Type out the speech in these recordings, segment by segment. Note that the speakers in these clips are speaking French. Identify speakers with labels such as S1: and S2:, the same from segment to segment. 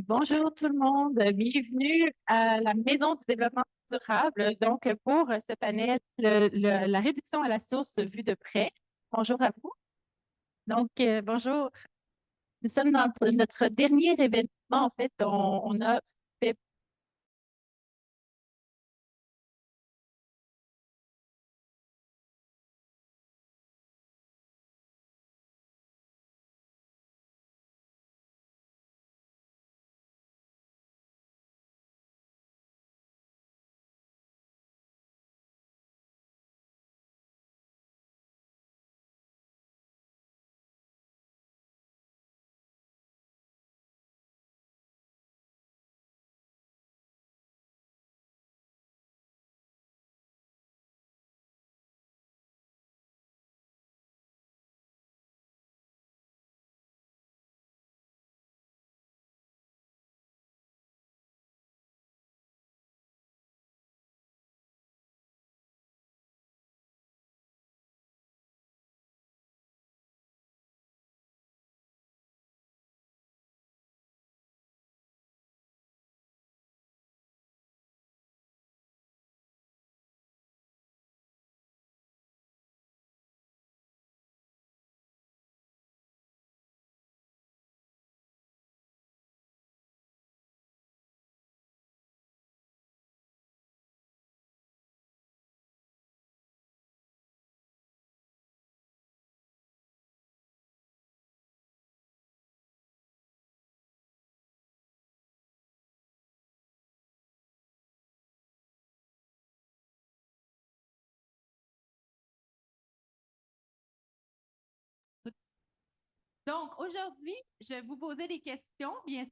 S1: Bonjour tout le monde, bienvenue à la Maison du développement durable. Donc, pour ce panel, la réduction à la source vue de près. Bonjour à vous. Donc, bonjour. Nous sommes dans notre dernier événement. En fait, on a fait. Donc, aujourd'hui, je vais vous poser des questions, bien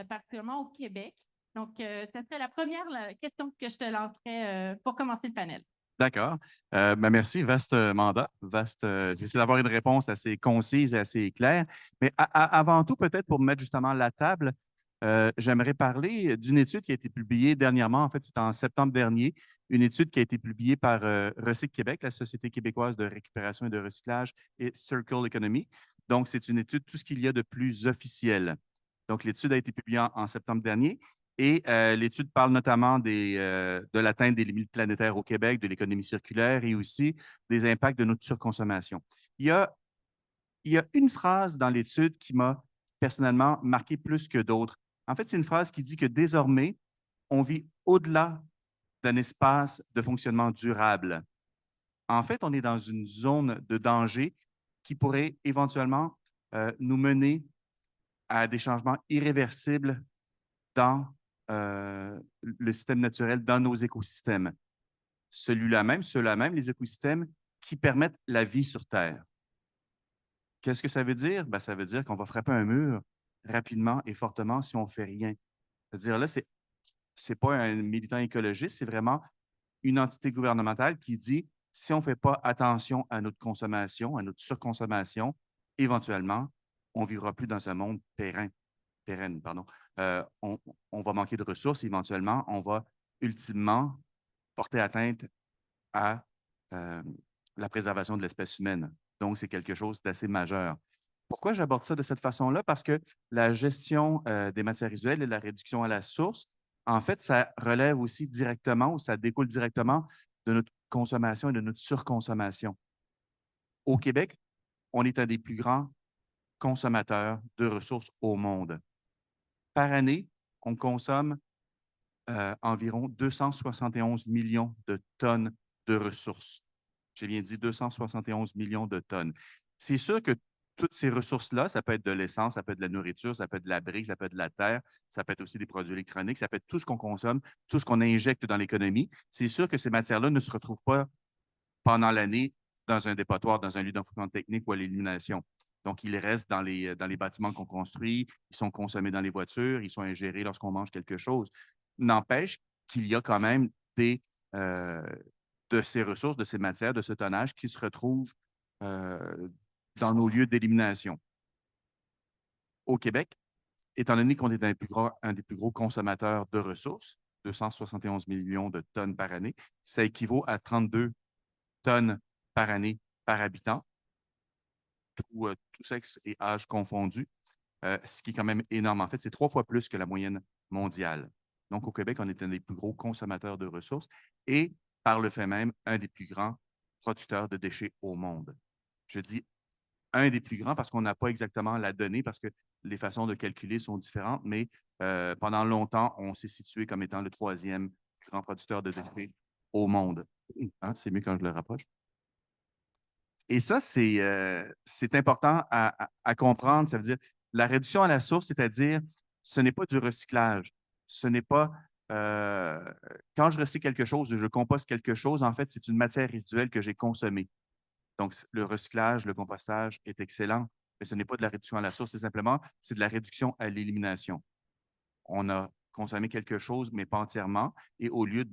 S1: particulièrement au Québec. Donc, ça serait la première question que je te lancerai pour commencer le panel.
S2: D'accord. Merci. Vaste mandat. Vaste. J'essaie d'avoir une réponse assez concise et assez claire. Mais avant tout, peut-être pour mettre justement la table, j'aimerais parler d'une étude qui a été publiée dernièrement. En fait, c'est en septembre dernier. Une étude qui a été publiée par Recyc Québec, la Société québécoise de récupération et de recyclage, et Circle Economy. Donc, c'est une étude, tout ce qu'il y a de plus officiel. Donc, l'étude a été publiée en septembre dernier. Et l'étude parle notamment de l'atteinte des limites planétaires au Québec, de l'économie circulaire et aussi des impacts de notre surconsommation. Il y a, il y a une phrase dans l'étude qui m'a personnellement marqué plus que d'autres. En fait, c'est une phrase qui dit que désormais, on vit au-delà d'un espace de fonctionnement durable. En fait, on est dans une zone de danger qui pourrait éventuellement nous mener à des changements irréversibles dans le système naturel, dans nos écosystèmes. Ceux-là même, les écosystèmes qui permettent la vie sur Terre. Qu'est-ce que ça veut dire? Ben, ça veut dire qu'on va frapper un mur rapidement et fortement si on ne fait rien. C'est-à-dire là, c'est pas un militant écologiste, c'est vraiment une entité gouvernementale qui dit si on ne fait pas attention à notre consommation, à notre surconsommation, éventuellement, on ne vivra plus dans un monde pérenne. Pardon. Euh, on, on va manquer de ressources, éventuellement, on va ultimement porter atteinte à la préservation de l'espèce humaine. Donc, c'est quelque chose d'assez majeur. Pourquoi j'aborde ça de cette façon-là? Parce que la gestion des matières usuelles et la réduction à la source, en fait, ça relève aussi directement ou ça découle directement de notre consommation et de notre surconsommation. Au Québec, on est un des plus grands consommateurs de ressources au monde. Par année, on consomme environ 271 millions de tonnes de ressources. J'ai bien dit 271 millions de tonnes. C'est sûr que toutes ces ressources-là, ça peut être de l'essence, ça peut être de la nourriture, ça peut être de la brique, ça peut être de la terre, ça peut être aussi des produits électroniques, ça peut être tout ce qu'on consomme, tout ce qu'on injecte dans l'économie. C'est sûr que ces matières-là ne se retrouvent pas pendant l'année dans un dépotoir, dans un lieu d'enfouissement technique ou à l'élimination. Donc, ils restent dans les bâtiments qu'on construit, ils sont consommés dans les voitures, ils sont ingérés lorsqu'on mange quelque chose. N'empêche qu'il y a quand même euh, de ces ressources, de ces matières, de ce tonnage qui se retrouvent euh, dans nos lieux d'élimination. Au Québec, étant donné qu'on est un des plus gros consommateurs de ressources, 271 millions de tonnes par année, ça équivaut à 32 tonnes par année par habitant, tout sexe et âge confondus, ce qui est quand même énorme. En fait, c'est 3 fois plus que la moyenne mondiale. Donc, au Québec, on est un des plus gros consommateurs de ressources et, par le fait même, un des plus grands producteurs de déchets au monde. Je dis un des plus grands parce qu'on n'a pas exactement la donnée, parce que les façons de calculer sont différentes, mais pendant longtemps, on s'est situé comme étant le 3e plus grand producteur de déchets au monde. Hein, c'est mieux quand je le rapproche. Et ça, c'est important à comprendre. Ça veut dire la réduction à la source, c'est-à-dire ce n'est pas du recyclage. Ce n'est pas quand je recycle quelque chose, je composte quelque chose, en fait, c'est une matière résiduelle que j'ai consommée. Donc, le recyclage, le compostage est excellent, mais ce n'est pas de la réduction à la source, c'est de la réduction à l'élimination. On a consommé quelque chose, mais pas entièrement, et au lieu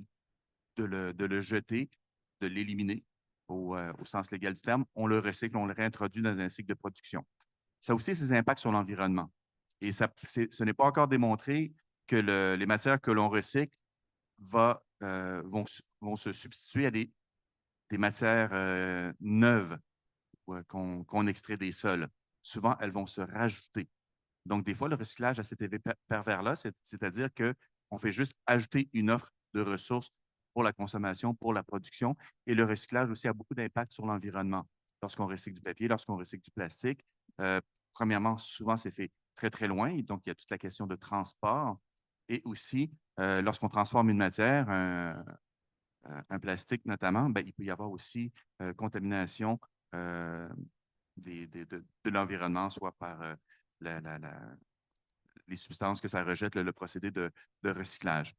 S2: de le jeter, de l'éliminer au sens légal du terme, on le recycle, on le réintroduit dans un cycle de production. Ça a aussi ses impacts sur l'environnement. Et ce n'est pas encore démontré que les matières que l'on recycle vont se substituer à des matières neuves qu'on extrait des sols. Souvent, elles vont se rajouter. Donc, des fois, le recyclage a cet effet pervers-là, c'est-à-dire qu'on fait juste ajouter une offre de ressources pour la consommation, pour la production. Et le recyclage aussi a beaucoup d'impact sur l'environnement. Lorsqu'on recycle du papier, lorsqu'on recycle du plastique, premièrement, souvent, c'est fait très, très loin. Donc, il y a toute la question de transport. Et aussi, lorsqu'on transforme une matière, un plastique notamment, ben, il peut y avoir aussi contamination euh, de l'environnement, soit par la, la, la, les substances que ça rejette, le procédé de recyclage.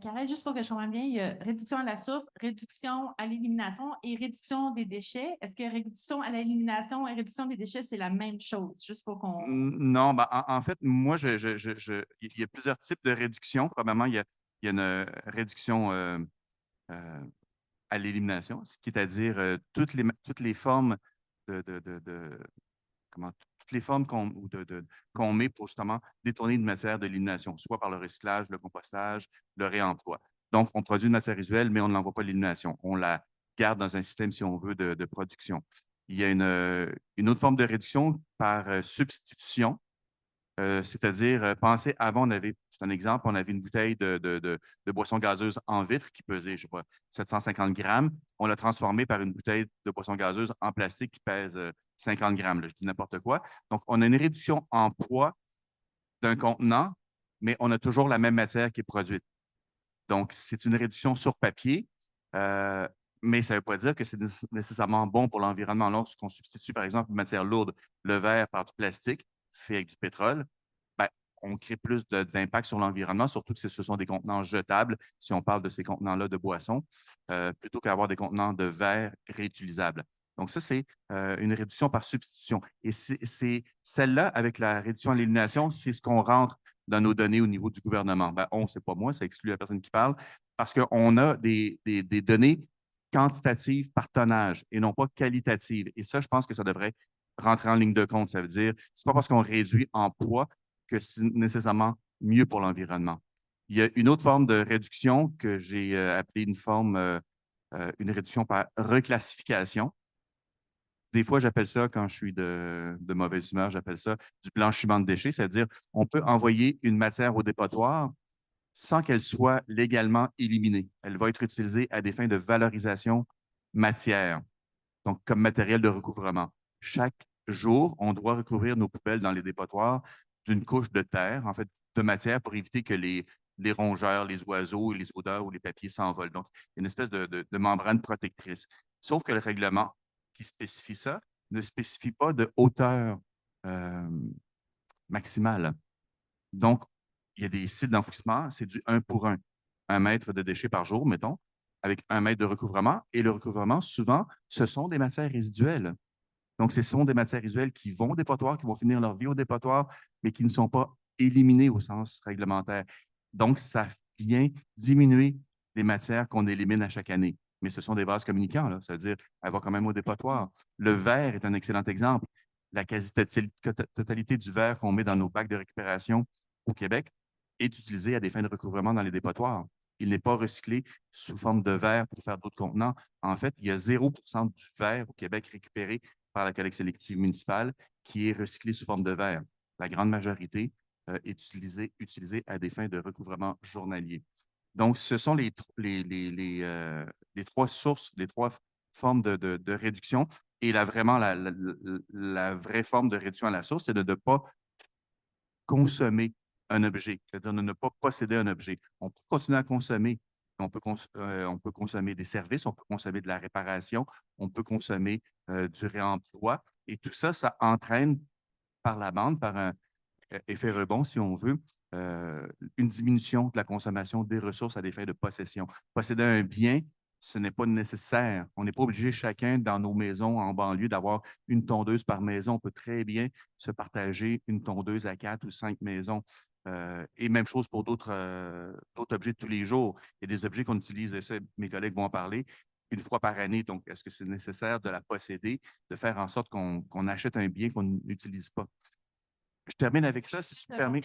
S3: Karel, juste pour que je comprenne bien, il y a réduction à la source, réduction à l'élimination et réduction des déchets. Est-ce que réduction à l'élimination et réduction des déchets, c'est la même chose? Juste pour qu'on.
S2: Non, ben, en fait, moi, il y a plusieurs types de réduction. Probablement, il y a une réduction euh, à l'élimination, ce qui est à dire toutes les formes de comment, toutes les formes qu'on met pour justement détourner une matière de l'élimination, soit par le recyclage, le compostage, le réemploi. Donc, on produit une matière résiduelle, mais on ne l'envoie pas à l'élimination. On la garde dans un système, si on veut, de production. Il y a une autre forme de réduction par substitution, c'est-à-dire, pensez, avant, c'est un exemple, on avait une bouteille de boisson gazeuse en vitre qui pesait, je ne sais pas, 750 grammes. On l'a transformée par une bouteille de boisson gazeuse en plastique qui pèse 50 grammes. Là, je dis n'importe quoi. Donc, on a une réduction en poids d'un contenant, mais on a toujours la même matière qui est produite. Donc, c'est une réduction sur papier, euh, mais ça ne veut pas dire que c'est nécessairement bon pour l'environnement. Lorsqu'on substitue, par exemple, une matière lourde, le verre par du plastique fait avec du pétrole, ben, on crée plus d'impact sur l'environnement, surtout que ce sont des contenants jetables, si on parle de ces contenants-là de boissons, plutôt qu'avoir des contenants de verre réutilisables. Donc, ça, c'est une réduction par substitution. Et c'est celle-là, avec la réduction à l'élimination, c'est ce qu'on rentre dans nos données au niveau du gouvernement. Ben, on, c'est pas moi, ça exclut la personne qui parle, parce qu'on a des données quantitatives par tonnage et non pas qualitatives. Et ça, je pense que ça devrait rentrer en ligne de compte. Ça veut dire, c'est pas parce qu'on réduit en poids que c'est nécessairement mieux pour l'environnement. Il y a une autre forme de réduction que j'ai appelée une réduction par reclassification. Des fois, j'appelle ça, quand je suis de mauvaise humeur, j'appelle ça du blanchiment de déchets, c'est-à-dire on peut envoyer une matière au dépotoir sans qu'elle soit légalement éliminée. Elle va être utilisée à des fins de valorisation matière, donc comme matériel de recouvrement. Chaque jour, on doit recouvrir nos poubelles dans les dépotoirs d'une couche de terre, en fait, de matière pour éviter que les rongeurs, les oiseaux, les odeurs ou les papiers s'envolent. Donc, une espèce de membrane protectrice. Sauf que le règlement qui spécifie ça ne spécifie pas de hauteur euh, maximale. Donc, il y a des sites d'enfouissement, c'est du 1 pour 1. 1 mètre de déchets par jour, mettons, avec 1 mètre de recouvrement. Et le recouvrement, souvent, ce sont des matières résiduelles. Donc, ce sont des matières résiduelles qui vont au dépotoir, qui vont finir leur vie au dépotoir, mais qui ne sont pas éliminées au sens réglementaire. Donc, ça vient diminuer les matières qu'on élimine à chaque année. Mais ce sont des vases communicants, là. Ça veut dire qu'elle va quand même au dépotoir. Le verre est un excellent exemple. La quasi-totalité du verre qu'on met dans nos bacs de récupération au Québec est utilisé à des fins de recouvrement dans les dépotoirs. Il n'est pas recyclé sous forme de verre pour faire d'autres contenants. En fait, il y a 0% du verre au Québec récupéré par la collecte sélective municipale qui est recyclé sous forme de verre. La grande majorité est utilisée à des fins de recouvrement journalier. Donc, ce sont les 3 sources, les 3 formes de réduction. Et vraiment, la vraie forme de réduction à la source, c'est de ne pas consommer un objet, c'est-à-dire de ne pas posséder un objet. On peut continuer à consommer. On peut consommer des services, on peut consommer de la réparation, on peut consommer du réemploi. Et tout ça, ça entraîne par la bande, par un effet rebond, si on veut, une diminution de la consommation des ressources à des fins de possession. Posséder un bien, ce n'est pas nécessaire. On n'est pas obligé chacun dans nos maisons en banlieue d'avoir une tondeuse par maison. On peut très bien se partager une tondeuse à 4 ou 5 maisons. Et même chose pour d'autres objets de tous les jours. Il y a des objets qu'on utilise, et ça, mes collègues vont en parler, une fois par année. Donc, est-ce que c'est nécessaire de la posséder, de faire en sorte qu'on achète un bien qu'on n'utilise pas? Je termine avec ça, si tu me permets.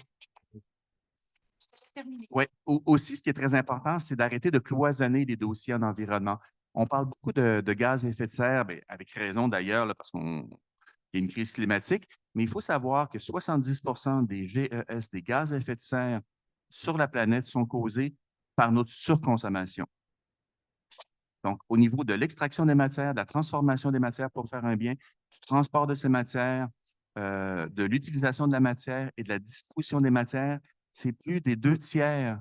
S2: Oui. Aussi, ce qui est très important, c'est d'arrêter de cloisonner les dossiers en environnement. On parle beaucoup de gaz à effet de serre, bien, avec raison d'ailleurs, parce qu'il y a une crise climatique, mais il faut savoir que 70 des GES, des gaz à effet de serre sur la planète, sont causés par notre surconsommation. Donc, au niveau de l'extraction des matières, de la transformation des matières pour faire un bien, du transport de ces matières, de l'utilisation de la matière et de la disposition des matières, c'est plus des 2 tiers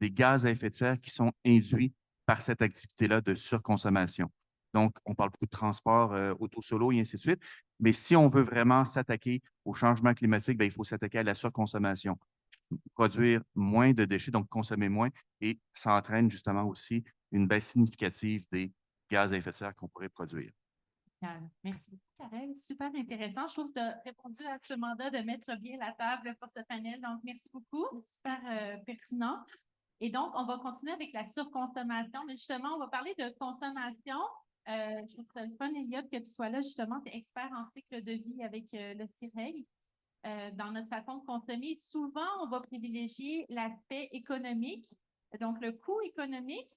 S2: des gaz à effet de serre qui sont induits par cette activité-là de surconsommation. Donc, on parle beaucoup de transport auto-solo et ainsi de suite. Mais si on veut vraiment s'attaquer au changement climatique, bien, il faut s'attaquer à la surconsommation. Produire moins de déchets, donc consommer moins, et ça entraîne justement aussi une baisse significative des gaz à effet de serre qu'on pourrait produire.
S3: Merci beaucoup, Karel. Super intéressant. Je trouve que tu as répondu à ce mandat de mettre bien la table pour ce panel. Donc, merci beaucoup. Super pertinent. Et donc, on va continuer avec la surconsommation. Mais justement, on va parler de consommation. Je trouve ça le fun, Elliot, que tu sois là. Justement, tu es expert en cycle de vie avec le CIREG. Dans notre façon de consommer, souvent, on va privilégier l'aspect économique, donc le coût économique.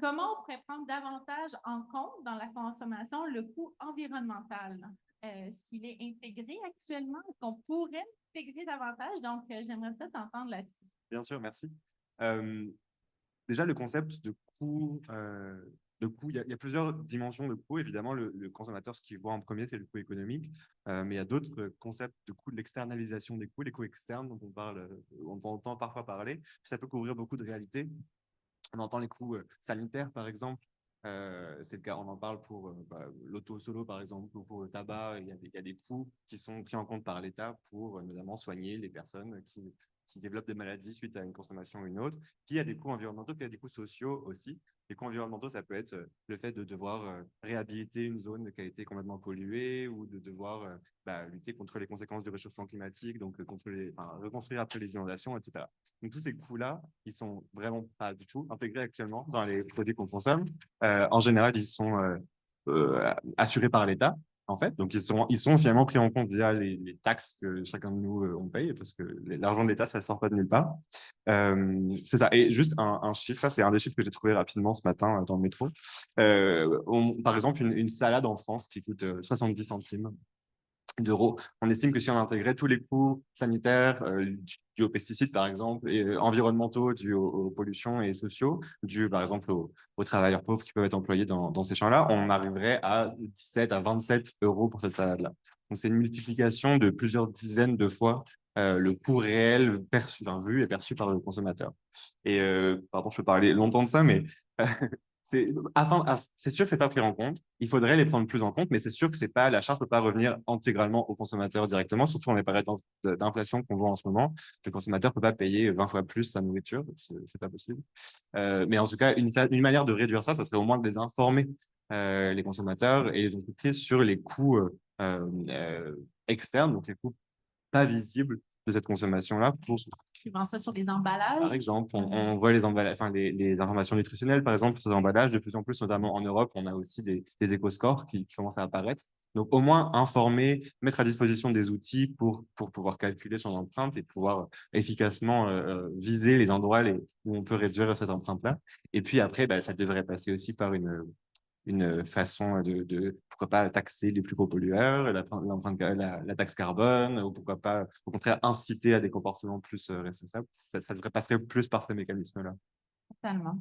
S3: Comment on pourrait prendre davantage en compte dans la consommation le coût environnemental? Est-ce qu'il est intégré actuellement? Est-ce qu'on pourrait l'intégrer davantage? Donc, j'aimerais ça t'entendre là-dessus.
S4: Bien sûr, merci. Déjà, le concept de coût, il y a plusieurs dimensions de coût. Évidemment, le consommateur, ce qu'il voit en premier, c'est le coût économique. Mais il y a d'autres concepts de coût de l'externalisation des coûts, les coûts externes dont on entend parfois parler. Ça peut couvrir beaucoup de réalités. On entend les coûts sanitaires, par exemple. C'est le cas, on en parle pour l'auto-solo, par exemple, ou pour le tabac. Il y a des coûts qui sont pris en compte par l'État pour notamment soigner les personnes qui développent des maladies suite à une consommation ou une autre. Puis il y a des coûts environnementaux, puis il y a des coûts sociaux aussi. Les coûts environnementaux, ça peut être le fait de devoir réhabiliter une zone qui a été complètement polluée ou de devoir lutter contre les conséquences du réchauffement climatique, donc reconstruire après les inondations, etc. Donc tous ces coûts-là, ils sont vraiment pas du tout intégrés actuellement dans les produits qu'on consomme. En général, ils sont assurés par l'État, en fait. Donc, ils sont finalement pris en compte via les taxes que chacun de nous on paye, parce que l'argent de l'État, ça ne sort pas de nulle part. C'est ça. Et juste un chiffre, c'est un des chiffres que j'ai trouvé rapidement ce matin dans le métro. Par exemple, une salade en France qui coûte 70 centimes d'euros. On estime que si on intégrait tous les coûts sanitaires dus aux pesticides, par exemple, et environnementaux dus aux pollutions et sociaux, dus, par exemple, aux travailleurs pauvres qui peuvent être employés dans ces champs-là, on arriverait à 17 à 27 euros pour cette salade-là. Donc, c'est une multiplication de plusieurs dizaines de fois le coût réel vu et perçu par le consommateur. Et, pardon, je peux parler longtemps de ça, mais C'est sûr que c'est pas pris en compte. Il faudrait les prendre plus en compte, mais c'est sûr que c'est pas, la charge peut pas revenir intégralement au consommateur directement, surtout dans les périodes d'inflation qu'on voit en ce moment. Le consommateur peut pas payer 20 fois plus sa nourriture, c'est pas possible. Mais en tout cas, une manière de réduire ça, ça serait au moins de les informer, les consommateurs et les entreprises sur les coûts externes, donc les coûts pas visibles de cette consommation-là pour
S3: Suivant ça sur les
S4: par
S3: emballages.
S4: exemple, on voit les emballages, enfin, les informations nutritionnelles, par exemple, sur les emballages, de plus en plus, notamment en Europe, on a aussi des éco-scores qui commencent à apparaître. Donc, au moins, informer, mettre à disposition des outils pour pouvoir calculer son empreinte et pouvoir efficacement viser les endroits où on peut réduire cette empreinte-là. Et puis après, bah, ça devrait passer aussi par une façon pourquoi pas taxer les plus gros pollueurs, la taxe carbone, ou pourquoi pas, au contraire, inciter à des comportements plus responsables. Ça devrait passer plus par ces mécanismes-là.
S3: Totalement.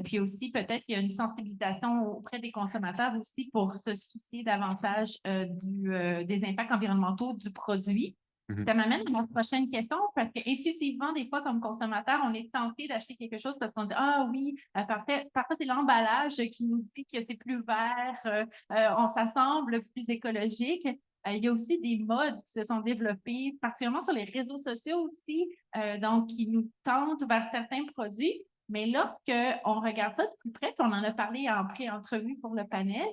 S3: Puis aussi, peut-être qu'il y a une sensibilisation auprès des consommateurs aussi pour se soucier davantage des impacts environnementaux du produit.
S4: Mhm.
S3: Ça m'amène à ma prochaine question parce qu'intuitivement, des fois, comme consommateur, on est tenté d'acheter quelque chose parce qu'on dit ah oui, parfois c'est l'emballage qui nous dit que c'est plus vert, ça semble plus écologique. Il y a aussi des modes qui se sont développés, particulièrement sur les réseaux sociaux aussi, donc qui nous tentent vers certains produits. Mais lorsqu'on regarde ça de plus près, puis on en a parlé en pré-entrevue pour le panel,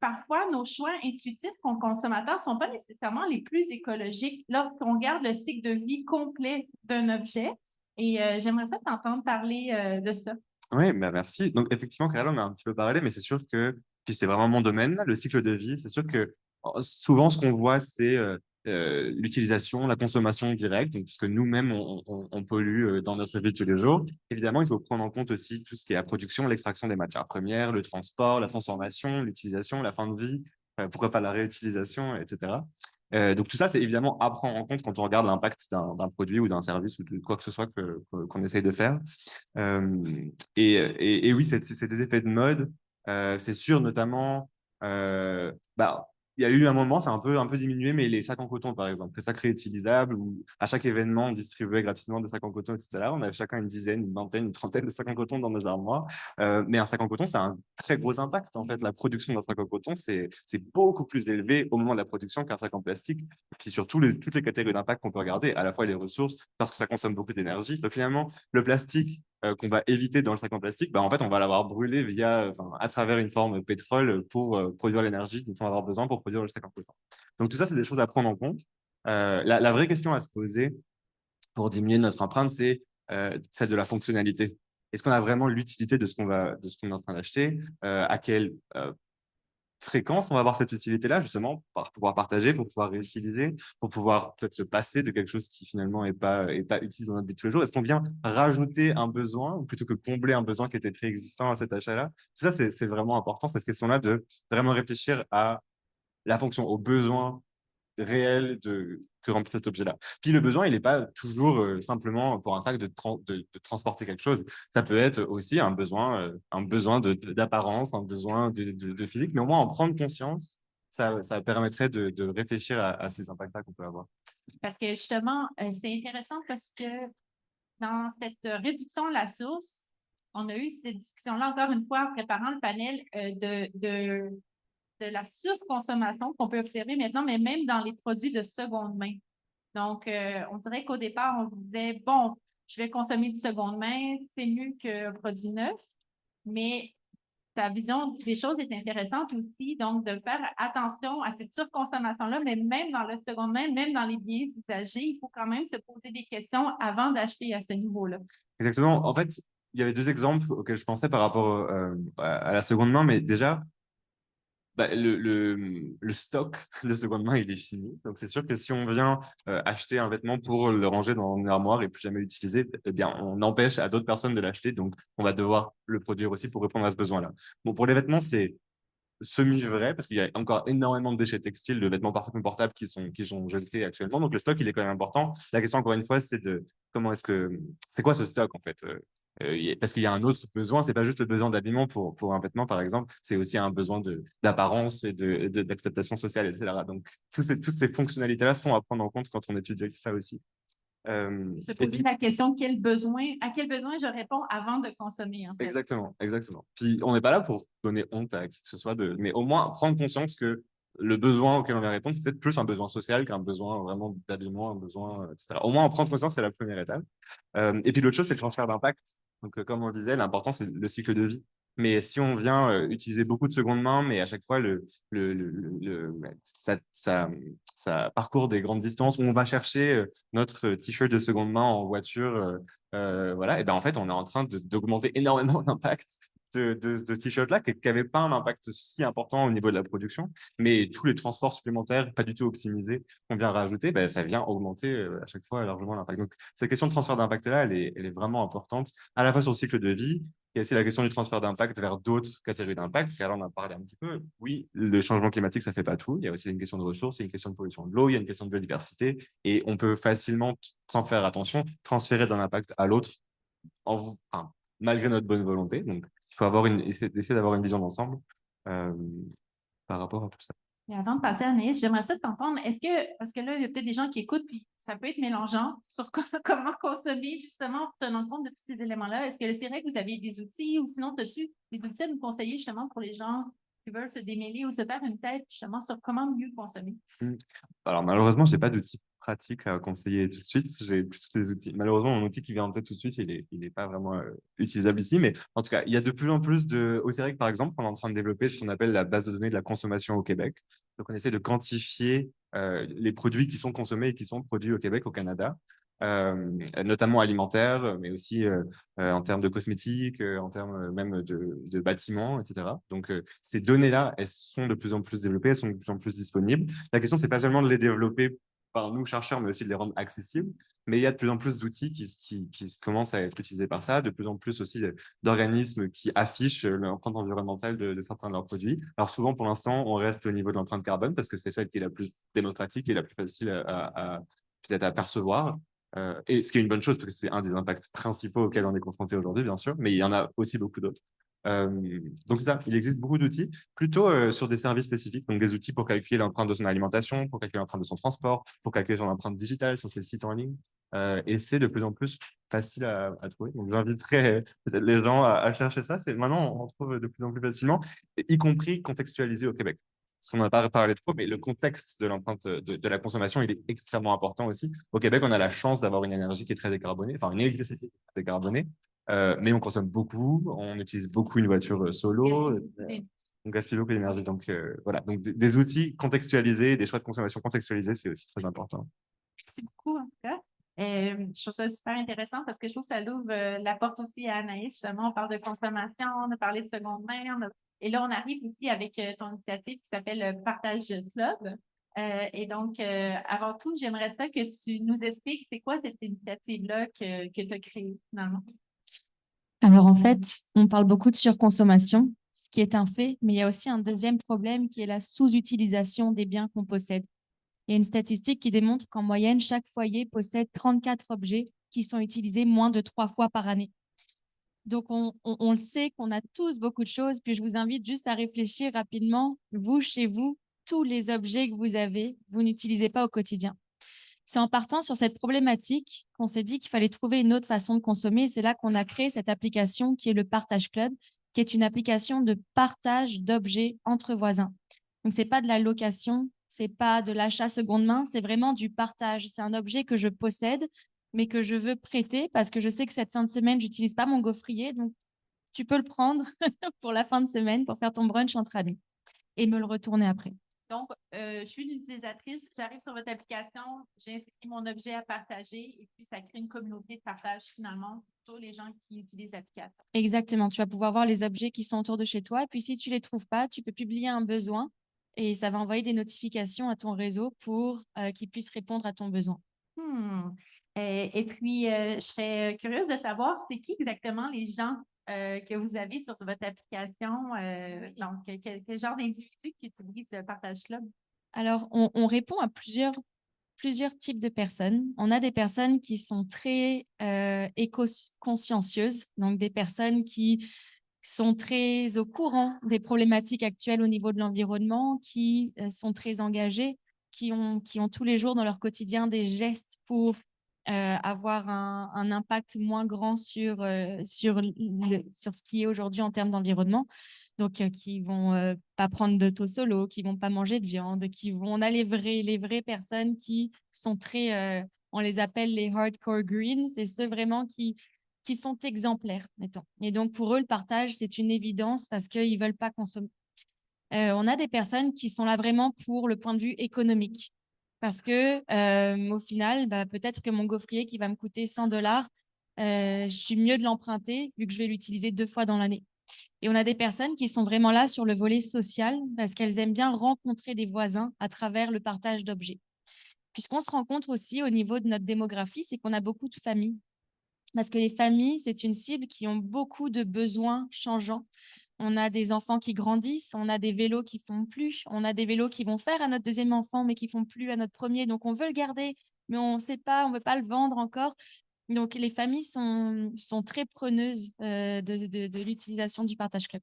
S3: parfois nos choix intuitifs comme consommateurs ne sont pas nécessairement les plus écologiques lorsqu'on regarde le cycle de vie complet d'un objet. Et j'aimerais ça t'entendre parler de ça.
S4: Oui, bah merci. Donc, effectivement, Karel, on a un petit peu parlé, mais c'est sûr que, puis c'est vraiment mon domaine, là, le cycle de vie. C'est sûr que souvent, ce qu'on voit, c'est l'utilisation, la consommation directe, donc, puisque nous-mêmes, on pollue dans notre vie de tous les jours. Évidemment, il faut prendre en compte aussi tout ce qui est la production, l'extraction des matières premières, le transport, la transformation, l'utilisation, la fin de vie, pourquoi pas la réutilisation, etc. Donc tout ça, c'est évidemment à prendre en compte quand on regarde l'impact d'un produit ou d'un service ou de quoi que ce soit qu'on essaye de faire. Et oui, c'est des effets de mode. C'est sûr, notamment, bah, il y a eu un moment, c'est un peu diminué, mais les sacs en coton, par exemple, les sacs réutilisables, où à chaque événement, on distribuait gratuitement des sacs en coton, etc. On avait chacun une dizaine, une vingtaine, une trentaine de sacs en coton dans nos armoires. Mais un sac en coton, ça a un très gros impact. En fait, la production d'un sac en coton, c'est beaucoup plus élevé au moment de la production qu'un sac en plastique. Et puis surtout, toutes les catégories d'impact qu'on peut regarder, à la fois les ressources, parce que ça consomme beaucoup d'énergie. Donc finalement, le plastique qu'on va éviter dans le sac en plastique, bah, en fait, on va l'avoir brûlé à travers une forme de pétrole pour produire l'énergie dont on va avoir besoin pour produire le sac en coton. Donc, tout ça, c'est des choses à prendre en compte. La vraie question à se poser pour diminuer notre empreinte, c'est celle de la fonctionnalité. Est-ce qu'on a vraiment l'utilité de ce qu'on est en train d'acheter? À quelle fréquence, on va avoir cette utilité-là, justement, pour pouvoir partager, pour pouvoir réutiliser, pour pouvoir peut-être se passer de quelque chose qui finalement est pas utile dans notre vie de tous les jours. Est-ce qu'on vient rajouter un besoin ou plutôt que combler un besoin qui était préexistant à cet achat-là? Tout ça, c'est vraiment important, cette question-là, de vraiment réfléchir à la fonction, aux besoins réel que remplit cet objet-là. Puis le besoin, il n'est pas toujours simplement pour un sac de transporter quelque chose. Ça peut être aussi un besoin d'apparence, un besoin de physique, mais au moins en prendre conscience, ça permettrait de réfléchir à ces impacts-là qu'on peut avoir.
S3: Parce que justement, c'est intéressant parce que dans cette réduction à la source, on a eu cette discussion-là encore une fois en préparant le panel de la surconsommation qu'on peut observer maintenant, mais même dans les produits de seconde main. Donc, on dirait qu'au départ, on se disait, bon, je vais consommer du seconde main, c'est mieux qu'un produit neuf, mais ta vision des choses est intéressante aussi, donc de faire attention à cette surconsommation-là, mais même dans le seconde main, même dans les biens usagés, il faut quand même se poser des questions avant d'acheter à ce niveau-là.
S4: Exactement. En fait, il y avait deux exemples auxquels je pensais par rapport à la seconde main, mais déjà, bah, le stock de seconde main, il est fini. Donc, c'est sûr que si on vient acheter un vêtement pour le ranger dans une armoire et plus jamais l'utiliser, eh bien, on empêche à d'autres personnes de l'acheter. Donc, on va devoir le produire aussi pour répondre à ce besoin-là. Bon, pour les vêtements, c'est semi-vrai parce qu'il y a encore énormément de déchets textiles, de vêtements parfaitement portables qui sont jetés actuellement. Donc, le stock, il est quand même important. La question, encore une fois, c'est de c'est quoi ce stock, en fait? Parce qu'il y a un autre besoin, c'est pas juste le besoin d'habillement pour un vêtement, par exemple, c'est aussi un besoin d'apparence et d'acceptation sociale, etc. Donc, toutes ces fonctionnalités-là sont à prendre en compte quand on étudie ça aussi.
S3: Se
S4: Et
S3: poser
S4: puis,
S3: la question à quel besoin je réponds avant de consommer, en fait.
S4: exactement, exactement. Puis on n'est pas là pour donner honte à qui que ce soit, mais au moins prendre conscience que le besoin auquel on va répondre, c'est peut-être plus un besoin social qu'un besoin vraiment d'habillement, un besoin, etc. Au moins en prendre conscience, c'est la première étape. Et puis l'autre chose, c'est le transfert d'impact. Donc, comme on le disait, l'important, c'est le cycle de vie. Mais si on vient utiliser beaucoup de seconde main, mais à chaque fois, ça parcourt des grandes distances, où on va chercher notre t-shirt de seconde main en voiture, voilà, et ben en fait, on est en train d'augmenter énormément l'impact de t-shirt-là, qui n'avait pas un impact si important au niveau de la production, mais tous les transports supplémentaires, pas du tout optimisés, qu'on vient rajouter, ben, ça vient augmenter à chaque fois largement l'impact. Donc, cette question de transfert d'impact-là, elle est vraiment importante, à la fois sur le cycle de vie. Il y a aussi la question du transfert d'impact vers d'autres catégories d'impact, car là, on en a parlé un petit peu. Oui, le changement climatique, ça ne fait pas tout. Il y a aussi une question de ressources, il y a une question de pollution de l'eau, il y a une question de biodiversité, et on peut facilement, sans faire attention, transférer d'un impact à l'autre, enfin, malgré notre bonne volonté. Donc, il faut essayer d'avoir une vision d'ensemble euh, par rapport à tout ça.
S3: Et avant de passer à Anaïs, j'aimerais ça t'entendre. Parce que là, il y a peut-être des gens qui écoutent, puis ça peut être mélangeant sur comment consommer, justement, en tenant compte de tous ces éléments-là. Est-ce que c'est vrai que vous avez des outils, ou sinon, as-tu des outils à nous conseiller, justement, pour les gens qui veulent se démêler ou se faire une tête, justement, sur comment mieux consommer?
S4: Alors, malheureusement, je n'ai pas d'outils pratiques à conseiller tout de suite. J'ai plutôt des outils. Malheureusement, mon outil qui vient en tête tout de suite, il est pas vraiment utilisable ici. Mais en tout cas, il y a de plus en plus de. Au CEREC, par exemple, on est en train de développer ce qu'on appelle la base de données de la consommation au Québec. Donc, on essaie de quantifier les produits qui sont consommés et qui sont produits au Québec, au Canada, notamment alimentaires, mais aussi en termes de cosmétiques, en termes même de bâtiments, etc. Donc, ces données-là, elles sont de plus en plus développées, elles sont de plus en plus disponibles. La question, c'est pas seulement de les développer par nous, chercheurs, mais aussi de les rendre accessibles. Mais il y a de plus en plus d'outils qui commencent à être utilisés par ça, de plus en plus aussi d'organismes qui affichent l'empreinte environnementale de certains de leurs produits. Alors souvent, pour l'instant, on reste au niveau de l'empreinte carbone parce que c'est celle qui est la plus démocratique et la plus facile peut-être à percevoir. Et ce qui est une bonne chose parce que c'est un des impacts principaux auxquels on est confronté aujourd'hui, bien sûr, mais il y en a aussi beaucoup d'autres. Donc c'est ça, il existe beaucoup d'outils, plutôt sur des services spécifiques, donc des outils pour calculer l'empreinte de son alimentation, pour calculer l'empreinte de son transport, pour calculer son empreinte digitale sur ses sites en ligne. Et c'est de plus en plus facile à trouver. Donc j'inviterais peut-être les gens à chercher ça. Maintenant, on trouve de plus en plus facilement, y compris contextualisé au Québec. Parce qu'on n'en a pas parlé trop, mais le contexte de l'empreinte de la consommation, il est extrêmement important aussi. Au Québec, on a la chance d'avoir une énergie qui est très décarbonée, enfin une électricité qui est très décarbonée. Mais on consomme beaucoup, on utilise beaucoup une voiture solo, on gaspille beaucoup d'énergie. Donc voilà, donc des outils contextualisés, des choix de consommation contextualisés, c'est aussi très important.
S3: Merci beaucoup, en tout cas. Je trouve ça super intéressant parce que je trouve que ça l'ouvre la porte aussi à Anaïs. Justement, on parle de consommation, on a parlé de seconde main. Et là, on arrive aussi avec ton initiative qui s'appelle Partage Club. Et donc, avant tout, j'aimerais ça que tu nous expliques c'est quoi cette initiative-là que tu as créée finalement.
S5: Alors en fait, on parle beaucoup de surconsommation, ce qui est un fait, mais il y a aussi un deuxième problème qui est la sous-utilisation des biens qu'on possède. Il y a une statistique qui démontre qu'en moyenne, chaque foyer possède 34 objets qui sont utilisés moins de 3 fois par année. Donc on le sait qu'on a tous beaucoup de choses, puis je vous invite juste à réfléchir rapidement, vous, chez vous, tous les objets que vous avez, vous n'utilisez pas au quotidien. C'est en partant sur cette problématique qu'on s'est dit qu'il fallait trouver une autre façon de consommer. C'est là qu'on a créé cette application qui est le Partage Club, qui est une application de partage d'objets entre voisins. Donc, ce n'est pas de la location, ce n'est pas de l'achat seconde main, c'est vraiment du partage. C'est un objet que je possède, mais que je veux prêter parce que je sais que cette fin de semaine, je n'utilise pas mon gaufrier. Donc, tu peux le prendre pour la fin de semaine pour faire ton brunch entre amis et me le retourner après.
S3: Donc, je suis une utilisatrice, j'arrive sur votre application, j'ai inscrit mon objet à partager et puis ça crée une communauté de partage finalement pour les gens qui utilisent l'application.
S5: Exactement, tu vas pouvoir voir les objets qui sont autour de chez toi et puis si tu ne les trouves pas, tu peux publier un besoin et ça va envoyer des notifications à ton réseau pour qu'ils puissent répondre à ton besoin.
S3: Et puis, je serais curieuse de savoir, c'est qui exactement les gens que vous avez sur votre application? Donc, quel genre d'individus qui utilisent le Partage Club?
S5: Alors, on répond à plusieurs types de personnes. On a des personnes qui sont très éco-consciencieuses, donc des personnes qui sont très au courant des problématiques actuelles au niveau de l'environnement, qui sont très engagées, qui ont tous les jours dans leur quotidien des gestes pour avoir un impact moins grand sur ce qui est aujourd'hui en termes d'environnement. Donc, qui vont pas prendre de taux solo, qui vont pas manger de viande, on a les vraies personnes qui sont très, on les appelle les hardcore greens, c'est ceux vraiment qui sont exemplaires, mettons. Et donc, pour eux, le partage, c'est une évidence parce qu'ils veulent pas consommer. On a des personnes qui sont là vraiment pour le point de vue économique. Parce que, au final, peut-être que mon gaufrier qui va me coûter 100 $, je suis mieux de l'emprunter vu que je vais l'utiliser 2 fois dans l'année. Et on a des personnes qui sont vraiment là sur le volet social parce qu'elles aiment bien rencontrer des voisins à travers le partage d'objets. Puisqu'on se rend compte aussi au niveau de notre démographie, c'est qu'on a beaucoup de familles. Parce que les familles, c'est une cible qui ont beaucoup de besoins changeants. On a des enfants qui grandissent, on a des vélos qui font plus, on a des vélos qui vont faire à notre deuxième enfant, mais qui font plus à notre premier. Donc, on veut le garder, mais on ne sait pas, on ne veut pas le vendre encore. Donc, les familles sont très preneuses de l'utilisation du partage club.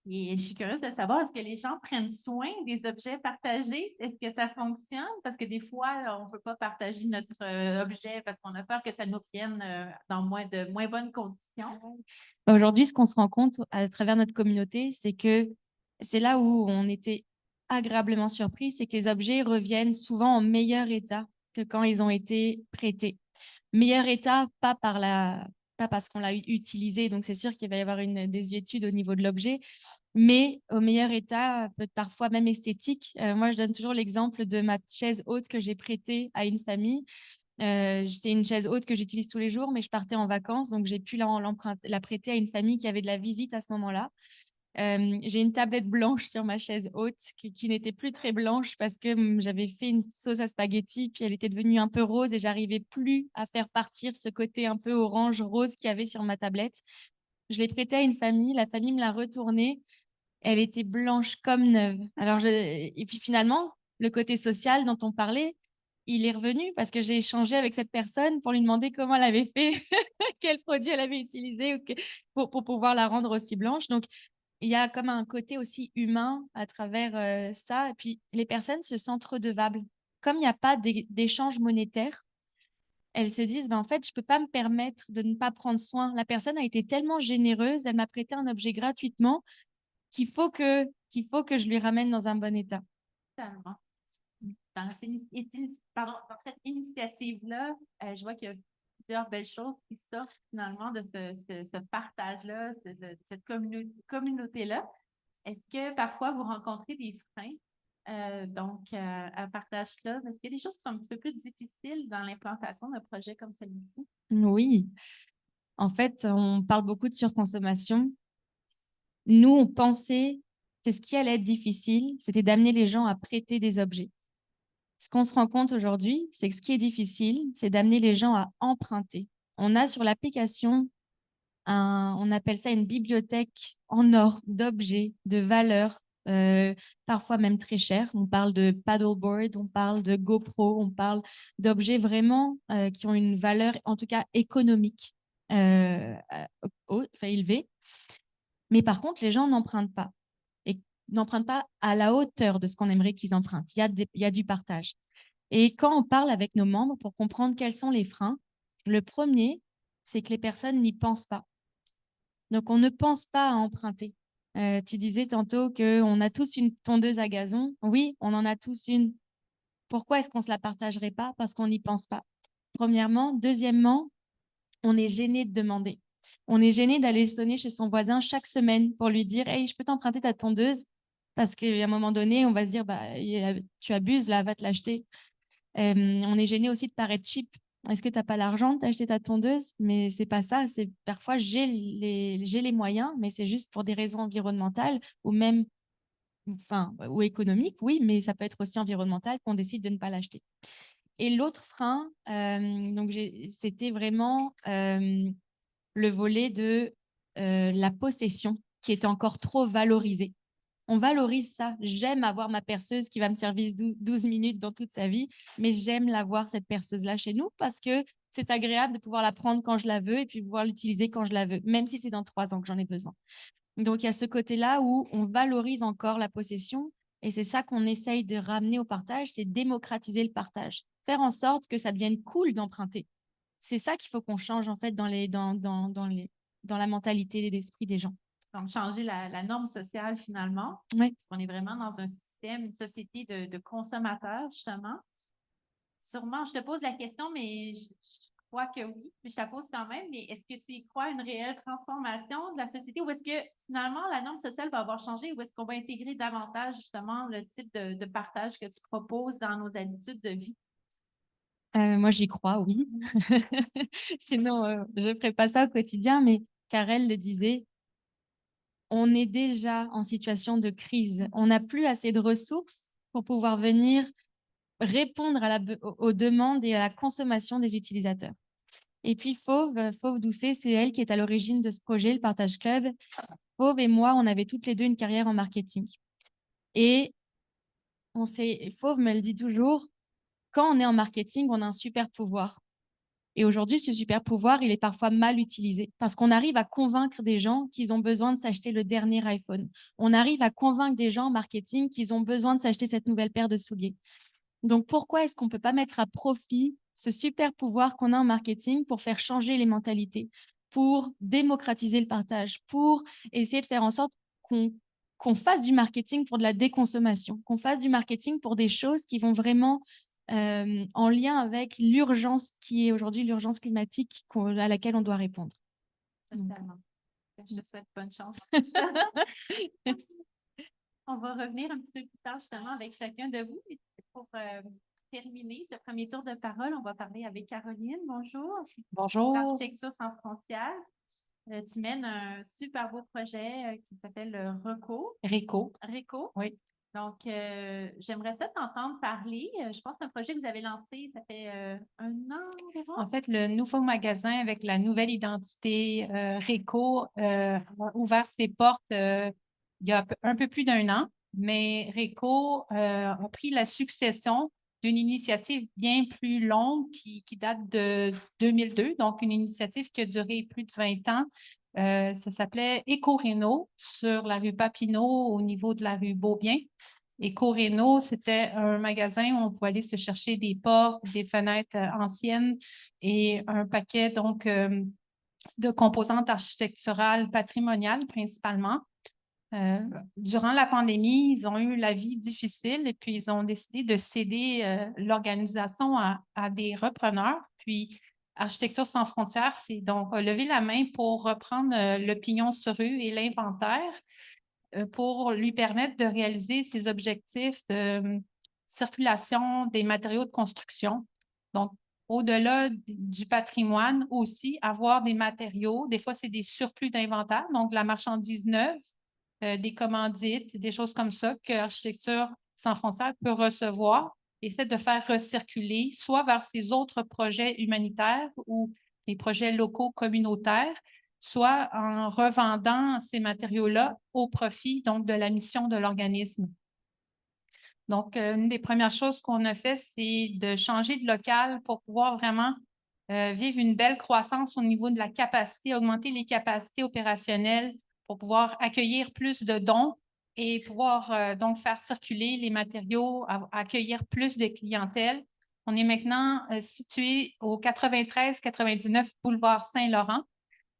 S3: Et je suis curieuse de savoir, est-ce que les gens prennent soin des objets partagés? Est-ce que ça fonctionne? Parce que des fois, on ne veut pas partager notre objet parce qu'on a peur que ça nous vienne dans moins bonnes conditions.
S5: Aujourd'hui, ce qu'on se rend compte à travers notre communauté, c'est que c'est là où on était agréablement surpris, c'est que les objets reviennent souvent en meilleur état que quand ils ont été prêtés. Meilleur état, pas parce qu'on l'a utilisé, donc c'est sûr qu'il va y avoir une désuétude au niveau de l'objet, mais au meilleur état, peut parfois même esthétique. Moi, je donne toujours l'exemple de ma chaise haute que j'ai prêtée à une famille. C'est une chaise haute que j'utilise tous les jours, mais je partais en vacances, donc j'ai pu la prêter à une famille qui avait de la visite à ce moment-là. J'ai une tablette blanche sur ma chaise haute qui n'était plus très blanche parce que j'avais fait une sauce à spaghetti, puis elle était devenue un peu rose et j'arrivais plus à faire partir ce côté un peu orange-rose qu'il y avait sur ma tablette. Je l'ai prêtée à une famille, la famille me l'a retournée, elle était blanche comme neuve. Et puis finalement, le côté social dont on parlait, il est revenu parce que j'ai échangé avec cette personne pour lui demander comment elle avait fait, quel produit elle avait utilisé pour pouvoir la rendre aussi blanche. Donc, il y a comme un côté aussi humain à travers ça. Et puis, les personnes se sentent redevables. Comme il n'y a pas d'échange monétaire, elles se disent, en fait, je ne peux pas me permettre de ne pas prendre soin. La personne a été tellement généreuse, elle m'a prêté un objet gratuitement qu'il faut que je lui ramène dans un bon état.
S3: Totalement. Dans cette initiative-là, je vois qu'il y a plusieurs belles choses qui sortent finalement de ce partage-là, de cette communauté-là. Est-ce que parfois vous rencontrez des freins à partage club? Est-ce qu'il y a des choses qui sont un petit peu plus difficiles dans l'implantation d'un projet comme celui-ci?
S5: Oui. En fait, on parle beaucoup de surconsommation. Nous, on pensait que ce qui allait être difficile, c'était d'amener les gens à prêter des objets. Ce qu'on se rend compte aujourd'hui, c'est que ce qui est difficile, c'est d'amener les gens à emprunter. On a sur l'application, on appelle ça une bibliothèque en or d'objets, de valeurs, parfois même très chères. On parle de paddleboard, on parle de GoPro, on parle d'objets vraiment qui ont une valeur, en tout cas économique, élevée. Mais par contre, les gens n'empruntent pas. Et n'empruntent pas à la hauteur de ce qu'on aimerait qu'ils empruntent. Il y a du partage. Et quand on parle avec nos membres pour comprendre quels sont les freins, le premier, c'est que les personnes n'y pensent pas. Donc, on ne pense pas à emprunter. Tu disais tantôt qu'on a tous une tondeuse à gazon. Oui, on en a tous une. Pourquoi est-ce qu'on ne se la partagerait pas? Parce qu'on n'y pense pas. Premièrement. Deuxièmement, on est gêné de demander. On est gêné d'aller sonner chez son voisin chaque semaine pour lui dire « Hey, je peux t'emprunter ta tondeuse ?» Parce qu'à un moment donné, on va se dire tu abuses, là, va te l'acheter. On est gêné aussi de paraître cheap. Est-ce que tu n'as pas l'argent d'acheter ta tondeuse? Mais c'est pas ça. C'est parfois j'ai les moyens, mais c'est juste pour des raisons environnementales ou même ou économiques, oui, mais ça peut être aussi environnemental qu'on décide de ne pas l'acheter. Et l'autre frein, c'était vraiment le volet de la possession qui était encore trop valorisé. On valorise ça. J'aime avoir ma perceuse qui va me servir 12 minutes dans toute sa vie, mais j'aime l'avoir, cette perceuse-là, chez nous parce que c'est agréable de pouvoir la prendre quand je la veux et puis pouvoir l'utiliser quand je la veux, même si c'est dans 3 ans que j'en ai besoin. Donc, il y a ce côté-là où on valorise encore la possession et c'est ça qu'on essaye de ramener au partage, c'est démocratiser le partage. Faire en sorte que ça devienne cool d'emprunter. c'est ça qu'il faut qu'on change en fait dans la mentalité d'esprit des gens.
S3: Donc, changer la norme sociale finalement.
S5: Oui.
S3: Parce qu'on est vraiment dans un système, une société de consommateurs, justement. Sûrement, je te pose la question, mais je crois que oui, mais je la pose quand même. Mais est-ce que tu y crois à une réelle transformation de la société ou est-ce que finalement la norme sociale va avoir changé ou est-ce qu'on va intégrer davantage justement le type de partage que tu proposes dans nos habitudes de vie?
S5: Moi, j'y crois, oui. Sinon, je ne ferais pas ça au quotidien. Mais Karel le disait, on est déjà en situation de crise. On n'a plus assez de ressources pour pouvoir venir répondre aux demandes et à la consommation des utilisateurs. Et puis Fauve Doucet, c'est elle qui est à l'origine de ce projet, le Partage Club. Fauve et moi, on avait toutes les deux une carrière en marketing. Et Fauve me le dit toujours, quand on est en marketing, on a un super pouvoir. Et aujourd'hui, ce super pouvoir, il est parfois mal utilisé parce qu'on arrive à convaincre des gens qu'ils ont besoin de s'acheter le dernier iPhone. On arrive à convaincre des gens en marketing qu'ils ont besoin de s'acheter cette nouvelle paire de souliers. Donc, pourquoi est-ce qu'on ne peut pas mettre à profit ce super pouvoir qu'on a en marketing pour faire changer les mentalités, pour démocratiser le partage, pour essayer de faire en sorte qu'on fasse du marketing pour de la déconsommation, qu'on fasse du marketing pour des choses qui vont vraiment en lien avec l'urgence qui est aujourd'hui l'urgence climatique à laquelle on doit répondre.
S3: Totalement. Je te souhaite bonne chance.
S5: Merci.
S3: On va revenir un petit peu plus tard justement avec chacun de vous. Et pour terminer ce premier tour de parole, on va parler avec Caroline. Bonjour.
S6: Bonjour.
S3: Architecture sans frontières. Tu mènes un super beau projet qui s'appelle RECO. RECO.
S6: Oui.
S3: Donc, j'aimerais ça t'entendre parler. Je pense que c'est un projet que vous avez lancé, ça fait un an environ.
S6: En fait, le nouveau magasin avec la nouvelle identité RECO a ouvert ses portes il y a un peu plus d'un an, mais RECO a pris la succession d'une initiative bien plus longue qui date de 2002, donc une initiative qui a duré plus de 20 ans. Ça s'appelait Éco-Réno sur la rue Papineau au niveau de la rue Beaubien. Éco-Réno, c'était un magasin où on pouvait aller se chercher des portes, des fenêtres anciennes et un paquet donc de composantes architecturales patrimoniales principalement. Durant la pandémie, ils ont eu la vie difficile et puis ils ont décidé de céder l'organisation à des repreneurs. Puis Architecture sans frontières, c'est donc lever la main pour reprendre le pignon sur rue et l'inventaire pour lui permettre de réaliser ses objectifs de circulation des matériaux de construction. Donc, au-delà du patrimoine aussi, avoir des matériaux, des fois, c'est des surplus d'inventaire, donc de la marchandise neuve, des commandites, des choses comme ça que Architecture sans frontières peut recevoir et essaie de faire recirculer, soit vers ses autres projets humanitaires ou les projets locaux communautaires, soit en revendant ces matériaux-là au profit donc, de la mission de l'organisme. Donc, une des premières choses qu'on a fait, c'est de changer de local pour pouvoir vraiment vivre une belle croissance au niveau de la capacité, augmenter les capacités opérationnelles pour pouvoir accueillir plus de dons et pouvoir donc faire circuler les matériaux, accueillir plus de clientèle. On est maintenant situé au 93-99 boulevard Saint-Laurent.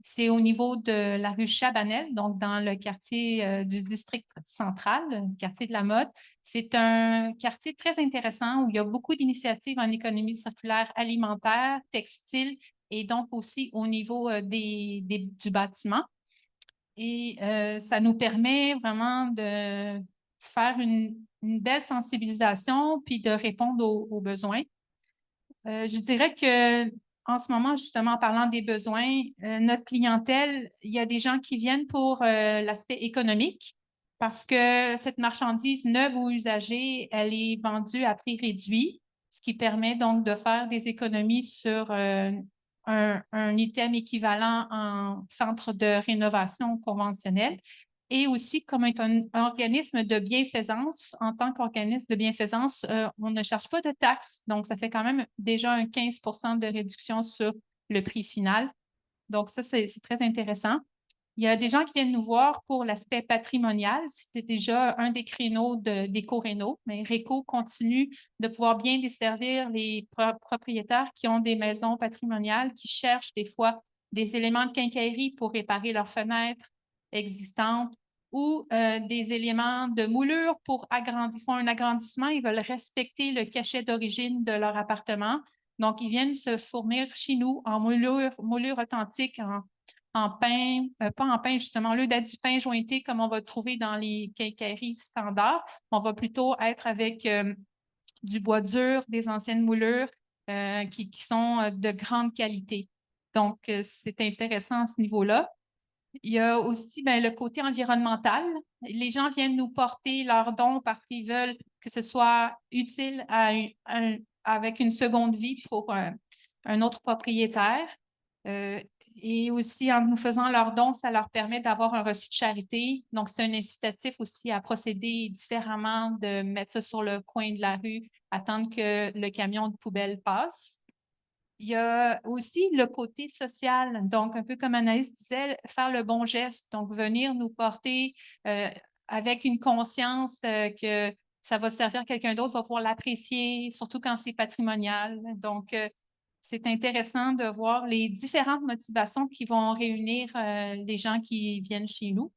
S6: C'est au niveau de la rue Chabanel, donc dans le quartier du district central, le quartier de la mode. C'est un quartier très intéressant où il y a beaucoup d'initiatives en économie circulaire alimentaire, textile et donc aussi au niveau du bâtiment. Et ça nous permet vraiment de faire une belle sensibilisation puis de répondre aux besoins. Je dirais que en ce moment, justement, en parlant des besoins, notre clientèle, il y a des gens qui viennent pour l'aspect économique parce que cette marchandise neuve ou usagée, elle est vendue à prix réduit, ce qui permet donc de faire des économies sur un item équivalent en centre de rénovation conventionnel. Et aussi, comme un organisme de bienfaisance, en tant qu'organisme de bienfaisance, on ne charge pas de taxes. Donc, ça fait quand même déjà un 15 de réduction sur le prix final. Donc, ça, c'est très intéressant. Il y a des gens qui viennent nous voir pour l'aspect patrimonial. C'était déjà un des créneaux d'Éco-Réno, mais Réco continue de pouvoir bien desservir les propriétaires qui ont des maisons patrimoniales, qui cherchent des fois des éléments de quincaillerie pour réparer leurs fenêtres existantes ou des éléments de moulure pour agrandir, font un agrandissement, ils veulent respecter le cachet d'origine de leur appartement. Donc, ils viennent se fournir chez nous en moulure authentique, en pain, pas en pain justement, au lieu d'être du pain jointé comme on va trouver dans les quincailleries standards, on va plutôt être avec du bois dur, des anciennes moulures qui sont de grande qualité. Donc, c'est intéressant à ce niveau-là. Il y a aussi le côté environnemental. Les gens viennent nous porter leurs dons parce qu'ils veulent que ce soit utile avec une seconde vie pour un autre propriétaire. Et aussi, en nous faisant leurs dons, ça leur permet d'avoir un reçu de charité. Donc, c'est un incitatif aussi à procéder différemment, de mettre ça sur le coin de la rue, attendre que le camion de poubelle passe. Il y a aussi le côté social. Donc, un peu comme Anaïs disait, faire le bon geste. Donc, venir nous porter avec une conscience que ça va servir à quelqu'un d'autre, va pouvoir l'apprécier, surtout quand c'est patrimonial. Donc, c'est intéressant de voir les différentes motivations qui vont réunir les gens qui viennent chez nous.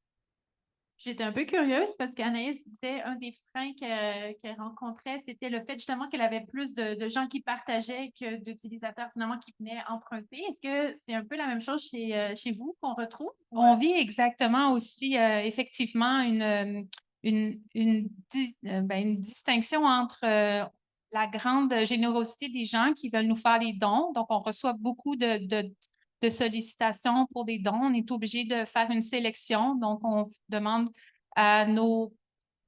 S3: J'étais un peu curieuse parce qu'Anaïs disait un des freins qu'elle rencontrait, c'était le fait justement qu'elle avait plus de gens qui partageaient que d'utilisateurs finalement qui venaient emprunter. Est-ce que c'est un peu la même chose chez vous qu'on retrouve?
S6: On vit exactement aussi, effectivement, une distinction entre la grande générosité des gens qui veulent nous faire des dons. Donc, on reçoit beaucoup de sollicitations pour des dons. On est obligé de faire une sélection. Donc, on demande à nos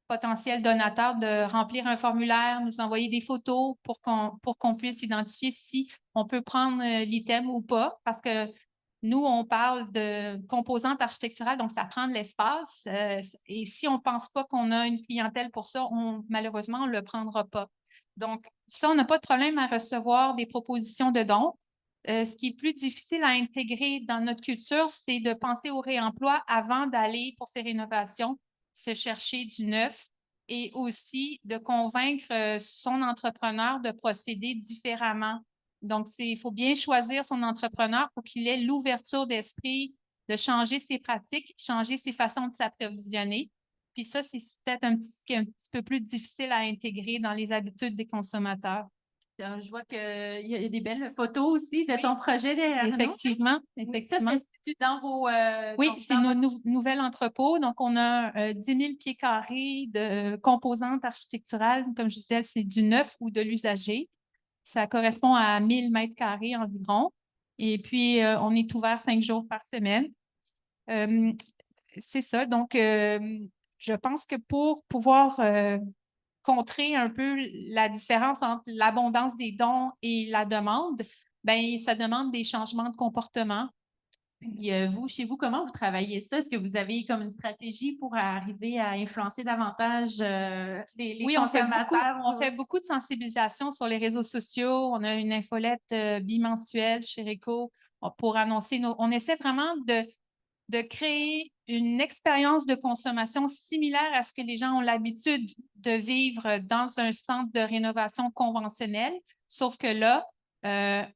S6: potentiels donateurs de remplir un formulaire, nous envoyer des photos pour qu'on puisse identifier si on peut prendre l'item ou pas, parce que nous, on parle de composantes architecturales, donc ça prend de l'espace. Et si on ne pense pas qu'on a une clientèle pour ça, malheureusement, on ne le prendra pas. Donc, ça, on n'a pas de problème à recevoir des propositions de dons. Ce qui est plus difficile à intégrer dans notre culture, c'est de penser au réemploi avant d'aller pour ces rénovations, se chercher du neuf et aussi de convaincre son entrepreneur de procéder différemment. Donc, il faut bien choisir son entrepreneur pour qu'il ait l'ouverture d'esprit de changer ses pratiques, changer ses façons de s'approvisionner. Puis ça, c'est peut-être un petit peu plus difficile à intégrer dans les habitudes des consommateurs.
S3: Je vois qu'il y a des belles photos aussi de ton projet derrière nous.
S6: Effectivement,
S3: Oui,
S6: effectivement.
S3: ça, c'est dans vos...
S6: Oui, c'est notre nouvel entrepôt. Donc, on a 10 000 pieds carrés de composantes architecturales. Comme je disais, c'est du neuf ou de l'usager. Ça correspond à 1 000 mètres carrés environ. Et puis, on est ouvert 5 jours par semaine. C'est ça. Donc, je pense que pour pouvoir contrer un peu la différence entre l'abondance des dons et la demande, ça demande des changements de comportement.
S3: Puis, chez vous, comment vous travaillez ça? Est-ce que vous avez comme une stratégie pour arriver à influencer davantage les
S6: Oui,
S3: consommateurs?
S6: on fait beaucoup de sensibilisation sur les réseaux sociaux. On a une infolette bimensuelle chez Réco pour annoncer On essaie vraiment de créer une expérience de consommation similaire à ce que les gens ont l'habitude de vivre dans un centre de rénovation conventionnel, sauf que là,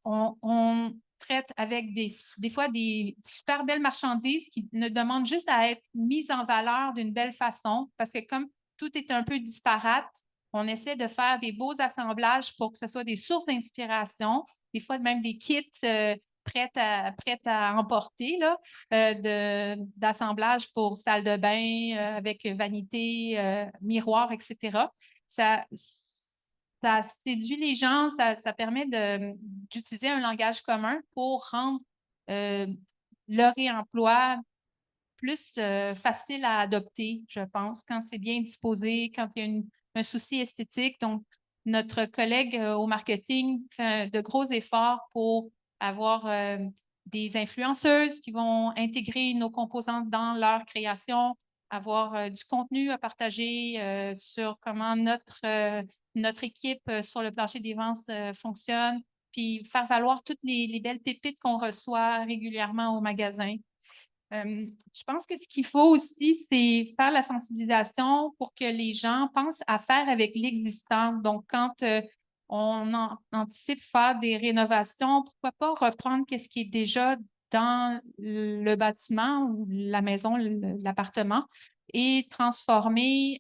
S6: on traite avec des fois des super belles marchandises qui ne demandent juste à être mises en valeur d'une belle façon, parce que comme tout est un peu disparate, on essaie de faire des beaux assemblages pour que ce soit des sources d'inspiration, des fois même des kits prêtes à emporter là, d'assemblage pour salle de bain avec vanité, miroir, etc. Ça séduit les gens, ça permet d'utiliser un langage commun pour rendre le réemploi plus facile à adopter, je pense, quand c'est bien disposé, quand il y a un souci esthétique. Donc, notre collègue au marketing fait de gros efforts pour avoir des influenceuses qui vont intégrer nos composantes dans leur création, avoir du contenu à partager sur comment notre équipe sur le plancher des ventes fonctionne, puis faire valoir toutes les belles pépites qu'on reçoit régulièrement au magasin. Je pense que ce qu'il faut aussi, c'est faire la sensibilisation pour que les gens pensent à faire avec l'existant. Donc, quand anticipe faire des rénovations, pourquoi pas reprendre ce qui est déjà dans le bâtiment ou la maison, l'appartement et transformer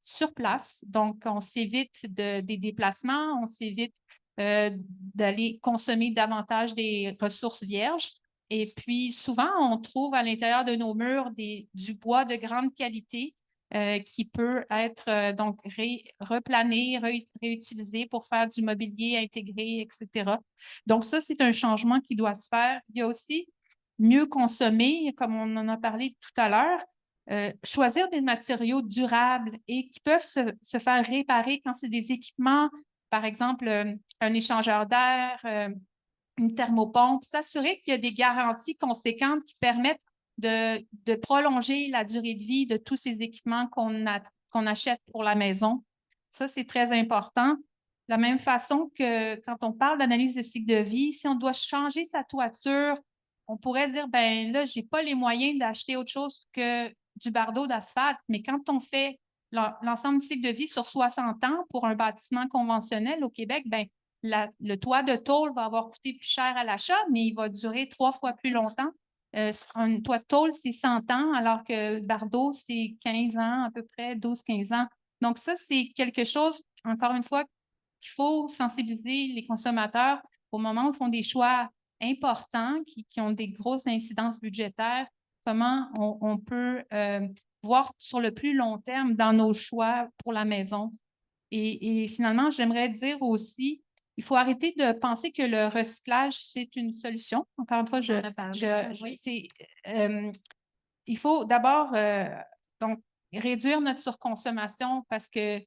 S6: sur place. Donc, on s'évite des déplacements, on s'évite d'aller consommer davantage des ressources vierges. Et puis, souvent, on trouve à l'intérieur de nos murs du bois de grande qualité qui peut être donc replané, réutilisé pour faire du mobilier intégré, etc. Donc, ça, c'est un changement qui doit se faire. Il y a aussi mieux consommer, comme on en a parlé tout à l'heure, choisir des matériaux durables et qui peuvent se faire réparer quand c'est des équipements, par exemple, un échangeur d'air, une thermopompe, s'assurer qu'il y a des garanties conséquentes qui permettent de prolonger la durée de vie de tous ces équipements qu'on achète pour la maison. Ça, c'est très important. De la même façon que quand on parle d'analyse de cycle de vie, si on doit changer sa toiture, on pourrait dire, ben là, je n'ai pas les moyens d'acheter autre chose que du bardeau d'asphalte, mais quand on fait l'ensemble du cycle de vie sur 60 ans pour un bâtiment conventionnel au Québec, ben, le toit de tôle va avoir coûté plus cher à l'achat, mais il va durer 3 fois plus longtemps. Un toit de tôle, c'est 100 ans, alors que bardeau, c'est 15 ans, à peu près 12-15 ans. Donc ça, c'est quelque chose, encore une fois, qu'il faut sensibiliser les consommateurs au moment où ils font des choix importants qui ont des grosses incidences budgétaires, comment on peut voir sur le plus long terme dans nos choix pour la maison. Et finalement, j'aimerais dire aussi, il faut arrêter de penser que le recyclage, c'est une solution. Encore une fois, il faut d'abord donc réduire notre surconsommation parce que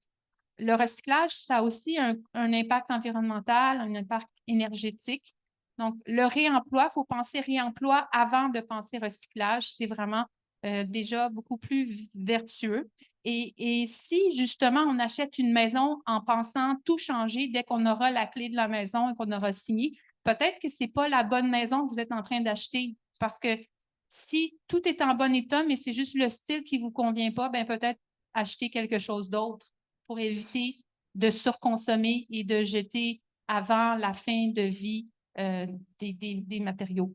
S6: le recyclage, ça a aussi un impact environnemental, un impact énergétique. Donc, le réemploi, il faut penser réemploi avant de penser recyclage. C'est vraiment déjà beaucoup plus vertueux. Et si justement on achète une maison en pensant tout changer dès qu'on aura la clé de la maison et qu'on aura signé, peut-être que ce n'est pas la bonne maison que vous êtes en train d'acheter parce que si tout est en bon état, mais c'est juste le style qui ne vous convient pas, ben peut-être acheter quelque chose d'autre pour éviter de surconsommer et de jeter avant la fin de vie des matériaux.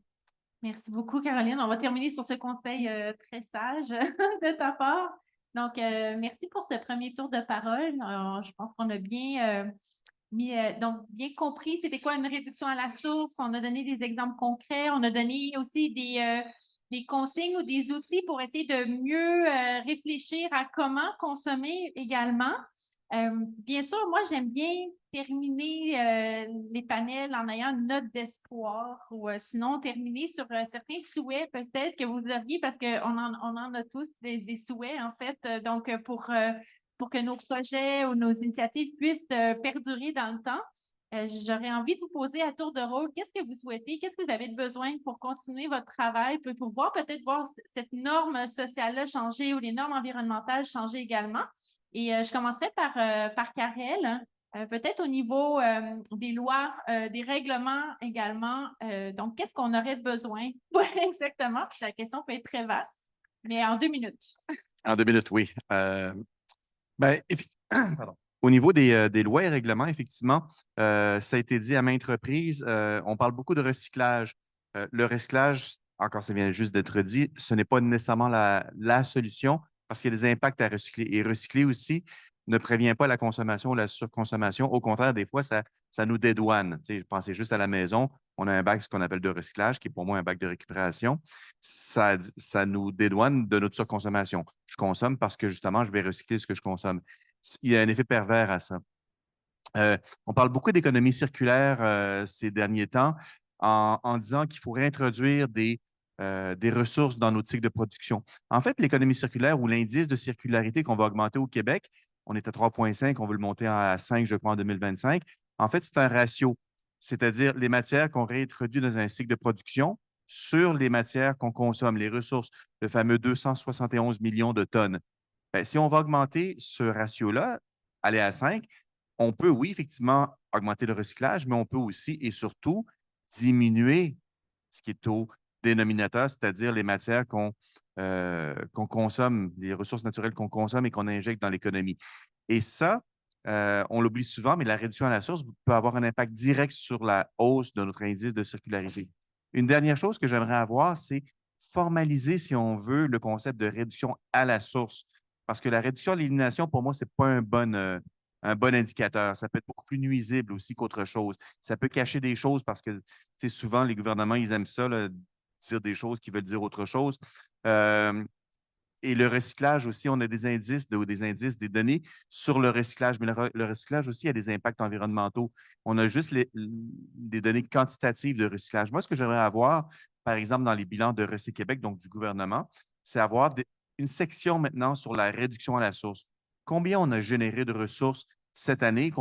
S3: Merci beaucoup, Caroline. On va terminer sur ce conseil très sage de ta part. Donc, merci pour ce premier tour de parole. Je pense qu'on a bien bien compris c'était quoi une réduction à la source. On a donné des exemples concrets. On a donné aussi des consignes ou des outils pour essayer de mieux réfléchir à comment consommer également. Bien sûr, moi, j'aime bien terminer les panels en ayant une note d'espoir ou sinon terminer sur certains souhaits peut-être que vous auriez parce qu'on en a tous des souhaits en fait. Donc, pour que nos projets ou nos initiatives puissent perdurer dans le temps, j'aurais envie de vous poser à tour de rôle, qu'est-ce que vous souhaitez? Qu'est-ce que vous avez besoin pour continuer votre travail, pour peut-être voir cette norme sociale-là changer ou les normes environnementales changer également? Et je commencerai par Karel. Peut-être au niveau des lois, des règlements également. Donc, qu'est-ce qu'on aurait besoin? Exactement. Puis la question peut être très vaste, mais en 2 minutes.
S2: En 2 minutes, oui. Pardon. Au niveau des lois et règlements, effectivement, ça a été dit à maintes reprises, on parle beaucoup de recyclage. Le recyclage, encore ça vient juste d'être dit, ce n'est pas nécessairement la solution parce qu'il y a des impacts à recycler. Et recycler aussi ne prévient pas la consommation ou la surconsommation. Au contraire, des fois, ça nous dédouane. Tu sais, je pensais juste à la maison, on a un bac, ce qu'on appelle de recyclage, qui est pour moi un bac de récupération. Ça nous dédouane de notre surconsommation. Je consomme parce que justement, je vais recycler ce que je consomme. Il y a un effet pervers à ça. On parle beaucoup d'économie circulaire ces derniers temps en disant qu'il faut réintroduire des ressources dans nos cycles de production. En fait, l'économie circulaire ou l'indice de circularité qu'on va augmenter au Québec, on est à 3,5, on veut le monter à 5, je crois, en 2025. En fait, c'est un ratio, c'est-à-dire les matières qu'on réintroduit dans un cycle de production sur les matières qu'on consomme, les ressources, le fameux 271 millions de tonnes. Bien, si on va augmenter ce ratio-là, aller à 5, on peut, oui, effectivement, augmenter le recyclage, mais on peut aussi et surtout diminuer ce qui est au dénominateur, c'est-à-dire les matières qu'on consomme, les ressources naturelles qu'on consomme et qu'on injecte dans l'économie. Et ça, on l'oublie souvent, mais la réduction à la source peut avoir un impact direct sur la hausse de notre indice de circularité. Une dernière chose que j'aimerais avoir, c'est formaliser, si on veut, le concept de réduction à la source. Parce que la réduction à l'élimination, pour moi, ce n'est pas un bon indicateur. Ça peut être beaucoup plus nuisible aussi qu'autre chose. Ça peut cacher des choses parce que souvent, les gouvernements, ils aiment ça, là, dire des choses qui veulent dire autre chose. Euh, et le recyclage aussi, on a des indices, des données sur le recyclage, mais le recyclage aussi a des impacts environnementaux. On a juste des données quantitatives de recyclage. Moi, ce que j'aimerais avoir, par exemple, dans les bilans de Recyc Québec, donc du gouvernement, c'est avoir une section maintenant sur la réduction à la source. Combien on a généré de ressources cette année?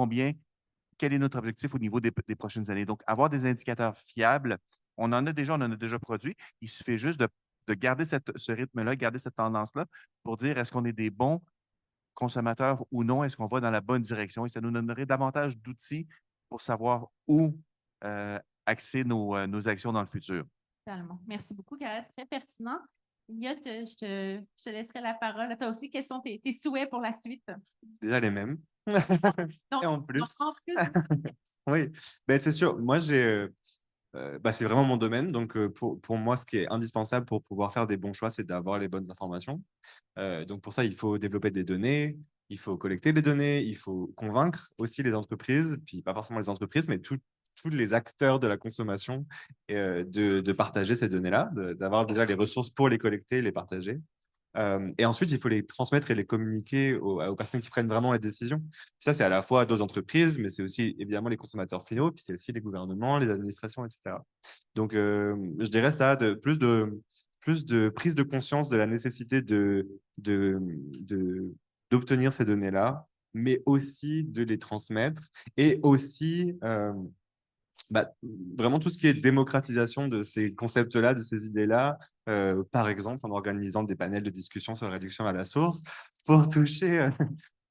S2: Quel est notre objectif au niveau des prochaines années? Donc, avoir des indicateurs fiables, on en a déjà produit. Il suffit juste de garder ce rythme-là, garder cette tendance-là pour dire est-ce qu'on est des bons consommateurs ou non, est-ce qu'on va dans la bonne direction? Et ça nous donnerait davantage d'outils pour savoir où axer nos actions dans le futur.
S3: Totalement. Merci beaucoup, Gareth. Très pertinent. Elliot, je te laisserai la parole. À toi aussi, quels sont tes souhaits pour la suite?
S4: Déjà les mêmes.
S3: Donc,
S4: Et en plus.
S3: en plus,
S4: Oui, ben, c'est sûr. Moi, c'est vraiment mon domaine. Donc, pour moi, ce qui est indispensable pour pouvoir faire des bons choix, c'est d'avoir les bonnes informations. Donc, pour ça, il faut développer des données, il faut collecter des données, il faut convaincre aussi les entreprises, puis pas forcément les entreprises, mais tous les acteurs de la consommation de partager ces données-là, d'avoir déjà les ressources pour les collecter et les partager. Et ensuite, il faut les transmettre et les communiquer aux personnes qui prennent vraiment les décisions. Puis ça, c'est à la fois nos entreprises, mais c'est aussi évidemment les consommateurs finaux, puis c'est aussi les gouvernements, les administrations, etc. Donc, je dirais ça, plus de prise de conscience de la nécessité d'obtenir ces données-là, mais aussi de les transmettre et aussi vraiment tout ce qui est démocratisation de ces concepts-là, de ces idées-là, par exemple en organisant des panels de discussion sur la réduction à la source pour toucher,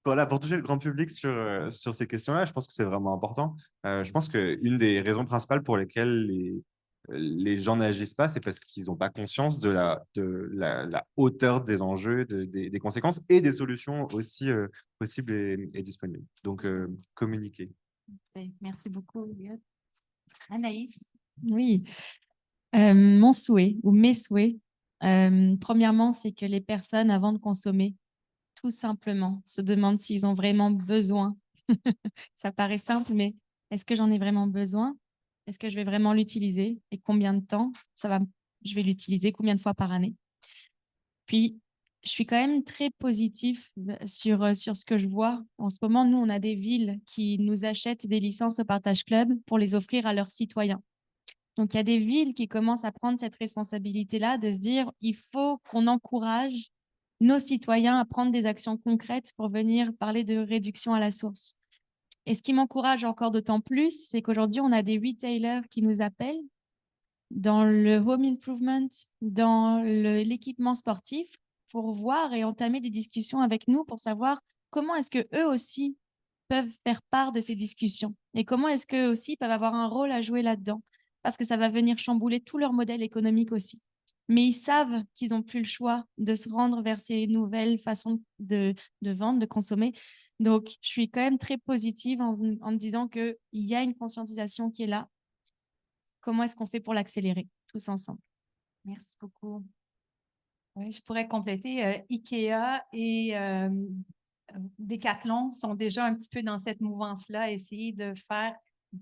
S4: pour toucher le grand public sur ces questions-là. Je pense que c'est vraiment important. Je pense qu'une des raisons principales pour lesquelles les gens n'agissent pas, c'est parce qu'ils n'ont pas conscience de la hauteur des enjeux, des conséquences et des solutions aussi possibles et disponibles. Donc, communiquer.
S3: merci beaucoup, Elliot. Anaïs?
S5: Oui, mon souhait ou mes souhaits, premièrement, c'est que les personnes, avant de consommer, tout simplement, se demandent s'ils ont vraiment besoin. Ça paraît simple, mais est-ce que j'en ai vraiment besoin? Est-ce que je vais vraiment l'utiliser? Et combien de temps je vais l'utiliser? Combien de fois par année? Puis, je suis quand même très positive sur ce que je vois. En ce moment, nous, on a des villes qui nous achètent des licences au Partage Club pour les offrir à leurs citoyens. Donc, il y a des villes qui commencent à prendre cette responsabilité-là de se dire, il faut qu'on encourage nos citoyens à prendre des actions concrètes pour venir parler de réduction à la source. Et ce qui m'encourage encore d'autant plus, c'est qu'aujourd'hui, on a des retailers qui nous appellent dans le home improvement, dans l'équipement sportif, pour voir et entamer des discussions avec nous pour savoir comment est-ce qu'eux aussi peuvent faire part de ces discussions et comment est-ce qu'eux aussi peuvent avoir un rôle à jouer là-dedans, parce que ça va venir chambouler tout leur modèle économique aussi. Mais ils savent qu'ils n'ont plus le choix de se rendre vers ces nouvelles façons de vendre, de consommer. Donc, je suis quand même très positive en me disant qu'il y a une conscientisation qui est là. Comment est-ce qu'on fait pour l'accélérer tous ensemble?
S3: Merci beaucoup.
S6: Oui, je pourrais compléter. IKEA et Decathlon sont déjà un petit peu dans cette mouvance-là, essayer de faire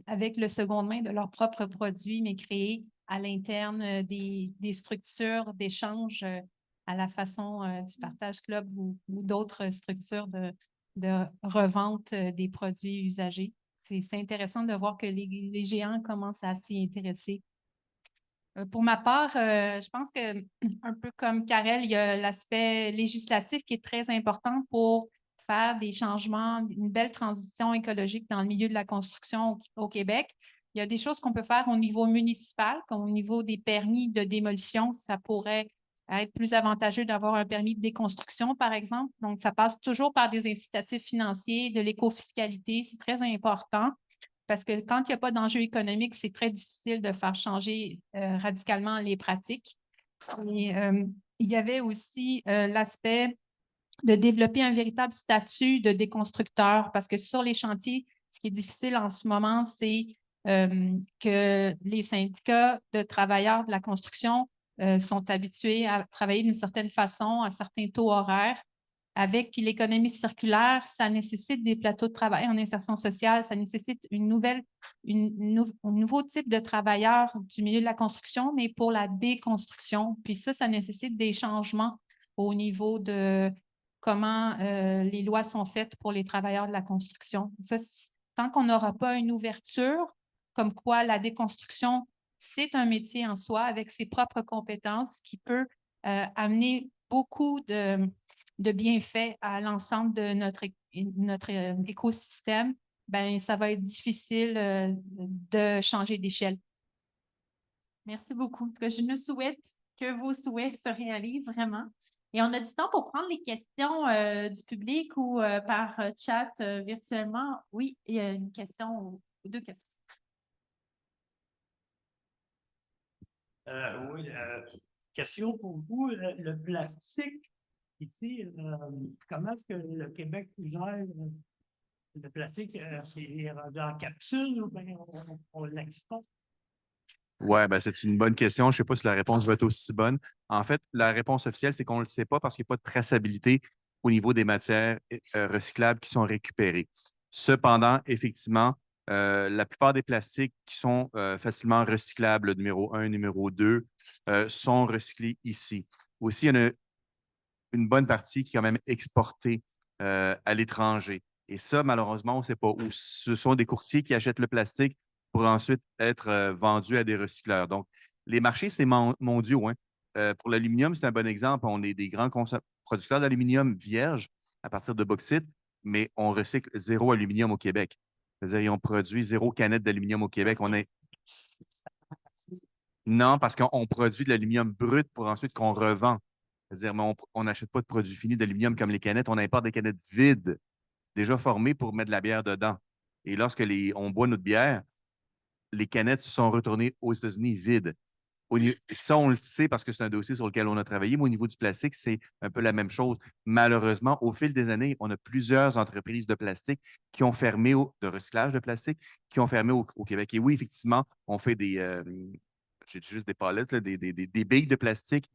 S6: avec le seconde main de leurs propres produits, mais créer à l'interne des structures d'échange à la façon du Partage Club ou d'autres structures de revente des produits usagés. C'est intéressant de voir que les géants commencent à s'y intéresser. Pour ma part, je pense que, un peu comme Karel, il y a l'aspect législatif qui est très important pour faire des changements, une belle transition écologique dans le milieu de la construction au Québec. Il y a des choses qu'on peut faire au niveau municipal, comme au niveau des permis de démolition. Ça pourrait être plus avantageux d'avoir un permis de déconstruction, par exemple. Donc, ça passe toujours par des incitatifs financiers, de l'écofiscalité. C'est très important. parce que quand il n'y a pas d'enjeu économique, c'est très difficile de faire changer radicalement les pratiques. Et, il y avait aussi l'aspect de développer un véritable statut de déconstructeur, parce que sur les chantiers, ce qui est difficile en ce moment, c'est que les syndicats de travailleurs de la construction sont habitués à travailler d'une certaine façon, à certains taux horaires. Avec l'économie circulaire, ça nécessite des plateaux de travail en insertion sociale, ça nécessite un nouveau type de travailleurs du milieu de la construction, mais pour la déconstruction. Puis ça nécessite des changements au niveau de comment les lois sont faites pour les travailleurs de la construction. Ça, tant qu'on n'aura pas une ouverture, comme quoi la déconstruction, c'est un métier en soi avec ses propres compétences qui peut amener beaucoup de bienfaits à l'ensemble de notre écosystème, ben, ça va être difficile de changer d'échelle.
S3: Merci beaucoup. En tout cas, je nous souhaite que vos souhaits se réalisent vraiment. Et on a du temps pour prendre les questions du public ou par chat virtuellement. Oui, il y a une question ou deux questions.
S7: Oui, question pour vous. Le plastique, ici, comment est-ce que le Québec gère le plastique? C'est rendu en capsule ou bien on l'exporte?
S2: Oui, ben c'est une bonne question. Je ne sais pas si la réponse va être aussi bonne. En fait, la réponse officielle, c'est qu'on ne le sait pas parce qu'il n'y a pas de traçabilité au niveau des matières recyclables qui sont récupérées. Cependant, effectivement, la plupart des plastiques qui sont facilement recyclables, le numéro 1, numéro 2, sont recyclés ici. Aussi, il y en a une bonne partie qui est quand même exportée à l'étranger. Et ça, malheureusement, on ne sait pas où. Ce sont des courtiers qui achètent le plastique pour ensuite être vendus à des recycleurs. Donc, les marchés, c'est mondiaux. Hein. Pour l'aluminium, c'est un bon exemple. On est des grands producteurs d'aluminium vierge à partir de bauxite, mais on recycle zéro aluminium au Québec. C'est-à-dire, on produit zéro canette d'aluminium au Québec. Non, parce qu'on produit de l'aluminium brut pour ensuite qu'on revend. C'est-à-dire, on n'achète pas de produits finis d'aluminium comme les canettes, on importe des canettes vides, déjà formées pour mettre de la bière dedans. Et lorsque on boit notre bière, les canettes sont retournées aux États-Unis vides. Ça, on le sait parce que c'est un dossier sur lequel on a travaillé, mais au niveau du plastique, c'est un peu la même chose. Malheureusement, au fil des années, on a plusieurs entreprises de plastique qui ont fermé, de recyclage de plastique, qui ont fermé au Québec. Et oui, effectivement, on fait j'ai juste des palettes, là, des billes de plastique,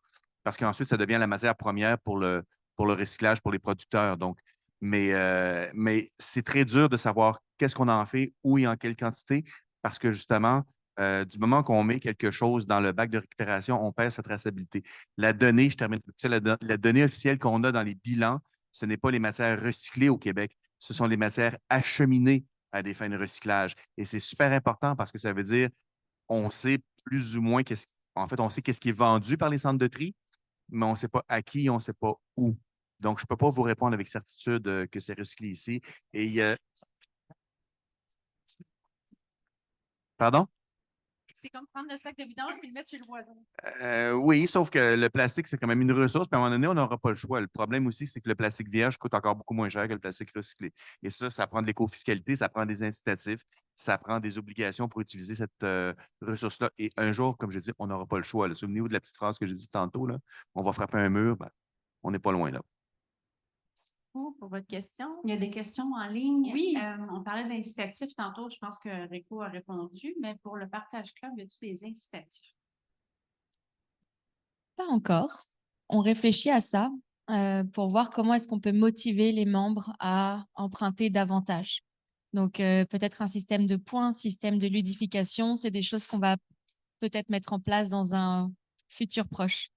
S2: parce qu'ensuite, ça devient la matière première pour le recyclage pour les producteurs. Donc, mais c'est très dur de savoir qu'est-ce qu'on en fait, où et en quelle quantité, parce que justement, du moment qu'on met quelque chose dans le bac de récupération, on perd sa traçabilité. La donnée, je termine, la donnée officielle qu'on a dans les bilans, ce n'est pas les matières recyclées au Québec, ce sont les matières acheminées à des fins de recyclage. Et c'est super important parce que ça veut dire on sait plus ou moins en fait, on sait qu'est-ce qui est vendu par les centres de tri, mais on ne sait pas à qui, on ne sait pas où. Donc, je ne peux pas vous répondre avec certitude que c'est recyclé ici. Et Pardon?
S3: C'est comme prendre le sac de vidange et le mettre chez le voisin.
S2: Oui, sauf que le plastique, c'est quand même une ressource, puis à un moment donné, on n'aura pas le choix. Le problème aussi, c'est que le plastique vierge coûte encore beaucoup moins cher que le plastique recyclé. Et ça prend de l'écofiscalité, ça prend des incitatifs, ça prend des obligations pour utiliser cette ressource-là. Et un jour, comme je dis, on n'aura pas le choix. Souvenez-vous de la petite phrase que j'ai dit tantôt, là, on va frapper un mur, ben, on n'est pas loin là.
S3: Pour votre question.
S8: Il y a des questions en ligne.
S3: Oui.
S8: On parlait d'incitatifs tantôt. Je pense que Réco a répondu, mais pour le partage club, y a-t-il des incitatifs?
S5: Pas encore. On réfléchit à ça pour voir comment est-ce qu'on peut motiver les membres à emprunter davantage. Donc, peut-être un système de points, système de ludification, c'est des choses qu'on va peut-être mettre en place dans un futur proche.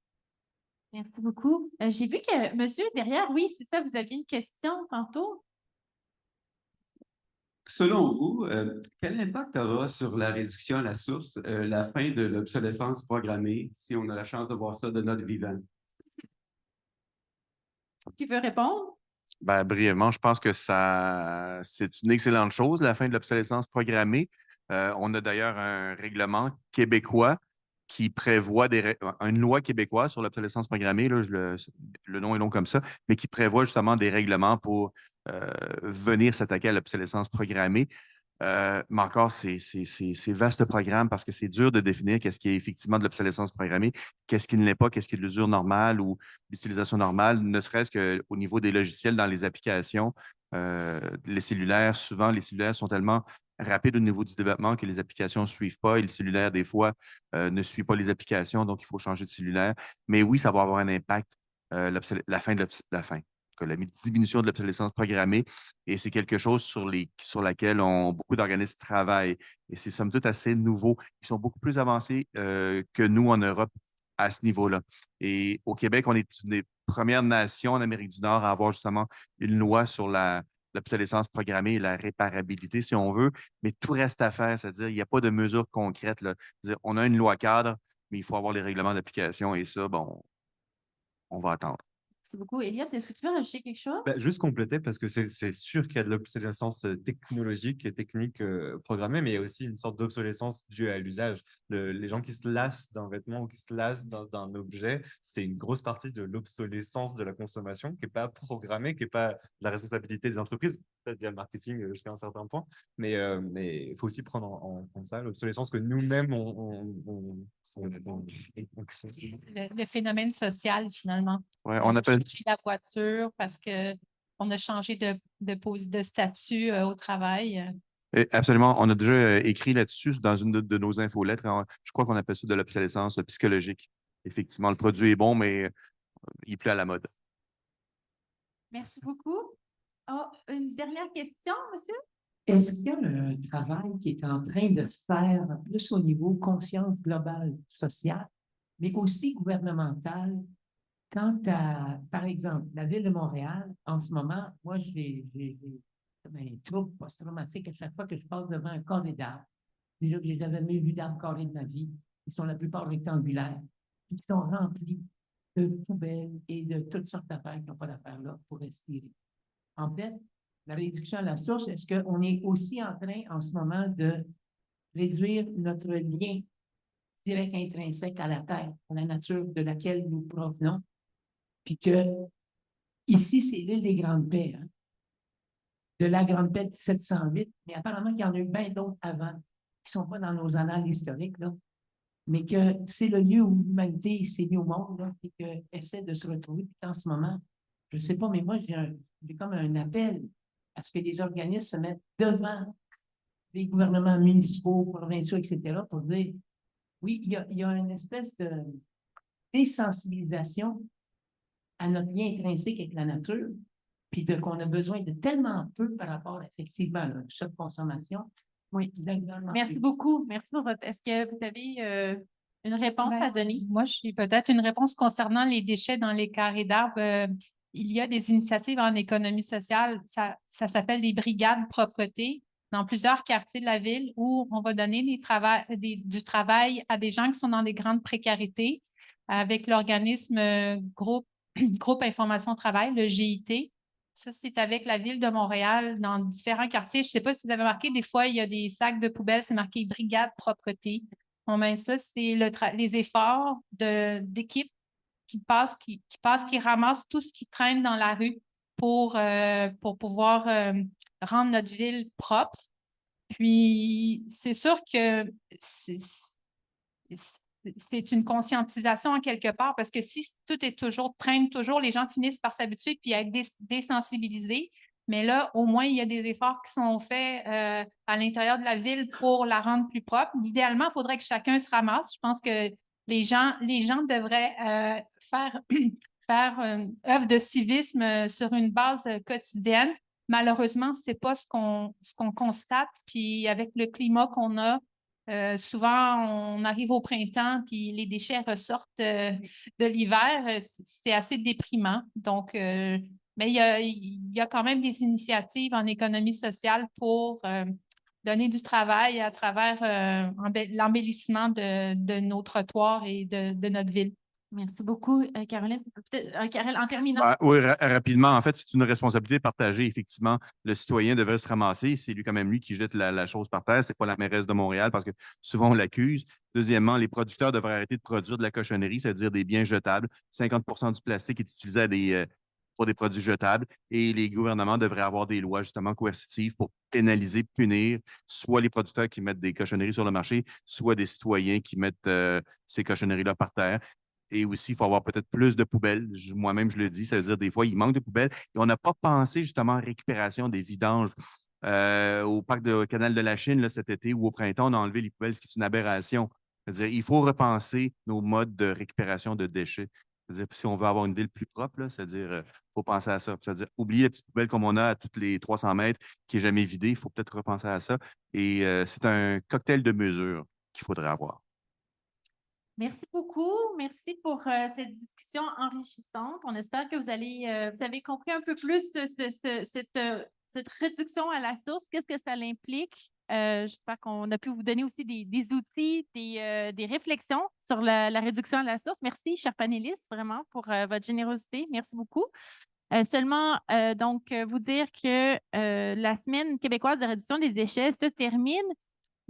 S3: Merci beaucoup. J'ai vu que monsieur derrière, oui, c'est ça, vous aviez une question tantôt.
S9: Selon vous, quel impact aura sur la réduction à la source la fin de l'obsolescence programmée si on a la chance de voir ça de notre vivant?
S3: Qui veut répondre?
S2: Ben, brièvement, je pense que c'est une excellente chose, la fin de l'obsolescence programmée. On a d'ailleurs un règlement québécois qui prévoit une loi québécoise sur l'obsolescence programmée, là, le nom est long comme ça, mais qui prévoit justement des règlements pour venir s'attaquer à l'obsolescence programmée. Mais encore, c'est vaste programme parce que c'est dur de définir qu'est-ce qui est effectivement de l'obsolescence programmée, qu'est-ce qui ne l'est pas, qu'est-ce qui est de l'usure normale ou l'utilisation normale, ne serait-ce qu'au niveau des logiciels dans les applications. Les cellulaires, souvent, les cellulaires sont tellement rapides au niveau du développement que les applications ne suivent pas et le cellulaire, des fois, ne suit pas les applications, donc il faut changer de cellulaire. Mais oui, ça va avoir un impact, la fin de la fin, la diminution de l'obsolescence programmée. Et c'est quelque chose sur laquelle beaucoup d'organismes travaillent. Et c'est somme toute assez nouveau. Ils sont beaucoup plus avancés que nous en Europe à ce niveau-là. Et au Québec, on est une des premières nations en Amérique du Nord à avoir justement une loi sur l'obsolescence programmée et la réparabilité, si on veut. Mais tout reste à faire, c'est-à-dire il n'y a pas de mesures concrètes, là. C'est-à-dire, on a une loi cadre, mais il faut avoir les règlements d'application et ça, bon, on va attendre.
S3: Merci beaucoup. Eliott, est-ce que tu veux rajouter quelque chose?
S4: Juste compléter, parce que c'est sûr qu'il y a de l'obsolescence technologique et technique programmée, mais il y a aussi une sorte d'obsolescence due à l'usage. Les gens qui se lassent d'un vêtement ou qui se lassent d'un objet, c'est une grosse partie de l'obsolescence de la consommation qui n'est pas programmée, qui n'est pas la responsabilité des entreprises, peut-être via le marketing jusqu'à un certain point, mais il faut aussi prendre en compte ça, l'obsolescence que nous-mêmes
S6: Le phénomène social, finalement.
S2: Ouais, on appelle
S6: Changer la voiture parce qu'on a changé de statut au travail.
S2: Absolument. On a déjà écrit là-dessus dans une de nos infolettres. Je crois qu'on appelle ça de l'obsolescence psychologique. Effectivement, le produit est bon, mais il est plus à la mode.
S3: Merci beaucoup. Oh, une dernière question, monsieur?
S7: Est-ce qu'il y a un travail qui est en train de se faire plus au niveau conscience globale sociale, mais aussi gouvernementale, quant à, par exemple, la Ville de Montréal, en ce moment, moi, j'ai comme un trouble post-traumatique à chaque fois que je passe devant un carré d'arbres. Déjà que j'ai jamais vu d'arbres carrés de ma vie. Ils sont la plupart rectangulaires. Ils sont remplis de poubelles et de toutes sortes d'affaires qui n'ont pas d'affaires là pour respirer. En fait, la réduction à la source, est-ce qu'on est aussi en train, en ce moment, de réduire notre lien direct intrinsèque à la Terre, à la nature de laquelle nous provenons, puis que ici, c'est l'île des Grandes Paix, hein, de la Grande Paix de 1708, mais apparemment qu'il y en a eu bien d'autres avant, qui ne sont pas dans nos annales historiques, là, mais que c'est le lieu où l'humanité s'est mise au monde, là, et qu'elle essaie de se retrouver. Puis en ce moment, je ne sais pas, mais moi, j'ai comme un appel à ce que les organismes se mettent devant les gouvernements municipaux, provinciaux, etc., pour dire, oui, il y a une espèce de désensibilisation à notre lien intrinsèque avec la nature, puis qu'on a besoin de tellement peu par rapport, effectivement, à la consommation. Oui,
S3: merci beaucoup. Merci pour votre... Est-ce que vous avez une réponse à donner?
S6: Moi, j'ai peut-être une réponse concernant les déchets dans les carrés d'arbres. Il y a des initiatives en économie sociale, ça s'appelle des brigades propreté dans plusieurs quartiers de la ville où on va donner du travail à des gens qui sont dans des grandes précarités avec l'organisme groupe Information Travail, le GIT. Ça, c'est avec la Ville de Montréal dans différents quartiers. Je ne sais pas si vous avez remarqué, des fois, il y a des sacs de poubelles, c'est marqué brigade propreté. Bon, ben ça, c'est les efforts d'équipe qui ramassent tout ce qui traîne dans la rue pour pouvoir rendre notre ville propre. Puis, c'est sûr que c'est une conscientisation en quelque part parce que si tout est traîne toujours, les gens finissent par s'habituer puis à être désensibilisés. Mais là, au moins, il y a des efforts qui sont faits à l'intérieur de la ville pour la rendre plus propre. Idéalement, il faudrait que chacun se ramasse. Je pense que les gens devraient faire œuvre de civisme sur une base quotidienne. Malheureusement, ce n'est pas ce qu'on constate. Puis avec le climat qu'on a, souvent, on arrive au printemps, puis les déchets ressortent de l'hiver. C'est assez déprimant. Donc, mais il y a quand même des initiatives en économie sociale pour donner du travail à travers l'embellissement de nos trottoirs et de notre ville.
S3: Merci beaucoup, Caroline. Karel, en terminant.
S2: Oui, rapidement, en fait, c'est une responsabilité partagée. Effectivement, le citoyen devrait se ramasser. C'est lui, quand même, lui qui jette la chose par terre. Ce n'est pas la mairesse de Montréal parce que souvent, on l'accuse. Deuxièmement, les producteurs devraient arrêter de produire de la cochonnerie, c'est-à-dire des biens jetables. 50 du plastique est utilisé pour des produits jetables et les gouvernements devraient avoir des lois justement coercitives pour pénaliser, punir soit les producteurs qui mettent des cochonneries sur le marché, soit des citoyens qui mettent ces cochonneries-là par terre. Et aussi, il faut avoir peut-être plus de poubelles. Moi-même, je le dis, ça veut dire des fois, il manque de poubelles. Et on n'a pas pensé justement à récupération des vidanges. Au parc de Canal de la Chine, là, cet été ou au printemps, on a enlevé les poubelles, ce qui est une aberration. C'est-à-dire, il faut repenser nos modes de récupération de déchets. C'est-à-dire, si on veut avoir une ville plus propre, là, c'est-à-dire, il faut penser à ça. C'est-à-dire, oublier la petite poubelle comme on a à toutes les 300 mètres qui n'est jamais vidée. Il faut peut-être repenser à ça. Et c'est un cocktail de mesures qu'il faudrait avoir.
S3: Merci beaucoup. Merci pour cette discussion enrichissante. On espère que vous avez compris un peu plus cette réduction à la source. Qu'est-ce que ça implique? J'espère qu'on a pu vous donner aussi des outils, des réflexions sur la réduction à la source. Merci, chers panélistes, vraiment, pour votre générosité. Merci beaucoup. Vous dire que la Semaine québécoise de réduction des déchets se termine.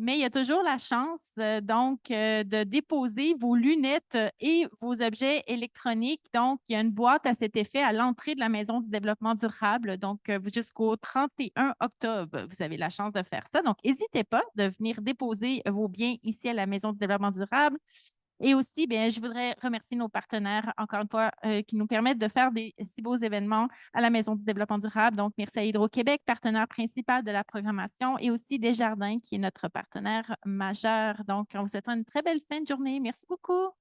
S3: Mais il y a toujours la chance, de déposer vos lunettes et vos objets électroniques. Donc, il y a une boîte à cet effet à l'entrée de la Maison du développement durable. Donc, jusqu'au 31 octobre, vous avez la chance de faire ça. Donc, n'hésitez pas de venir déposer vos biens ici à la Maison du développement durable. Et aussi, bien, je voudrais remercier nos partenaires, encore une fois, qui nous permettent de faire des si beaux événements à la Maison du développement durable. Donc, merci à Hydro-Québec, partenaire principal de la programmation, et aussi Desjardins, qui est notre partenaire majeur. Donc, on vous souhaite une très belle fin de journée. Merci beaucoup.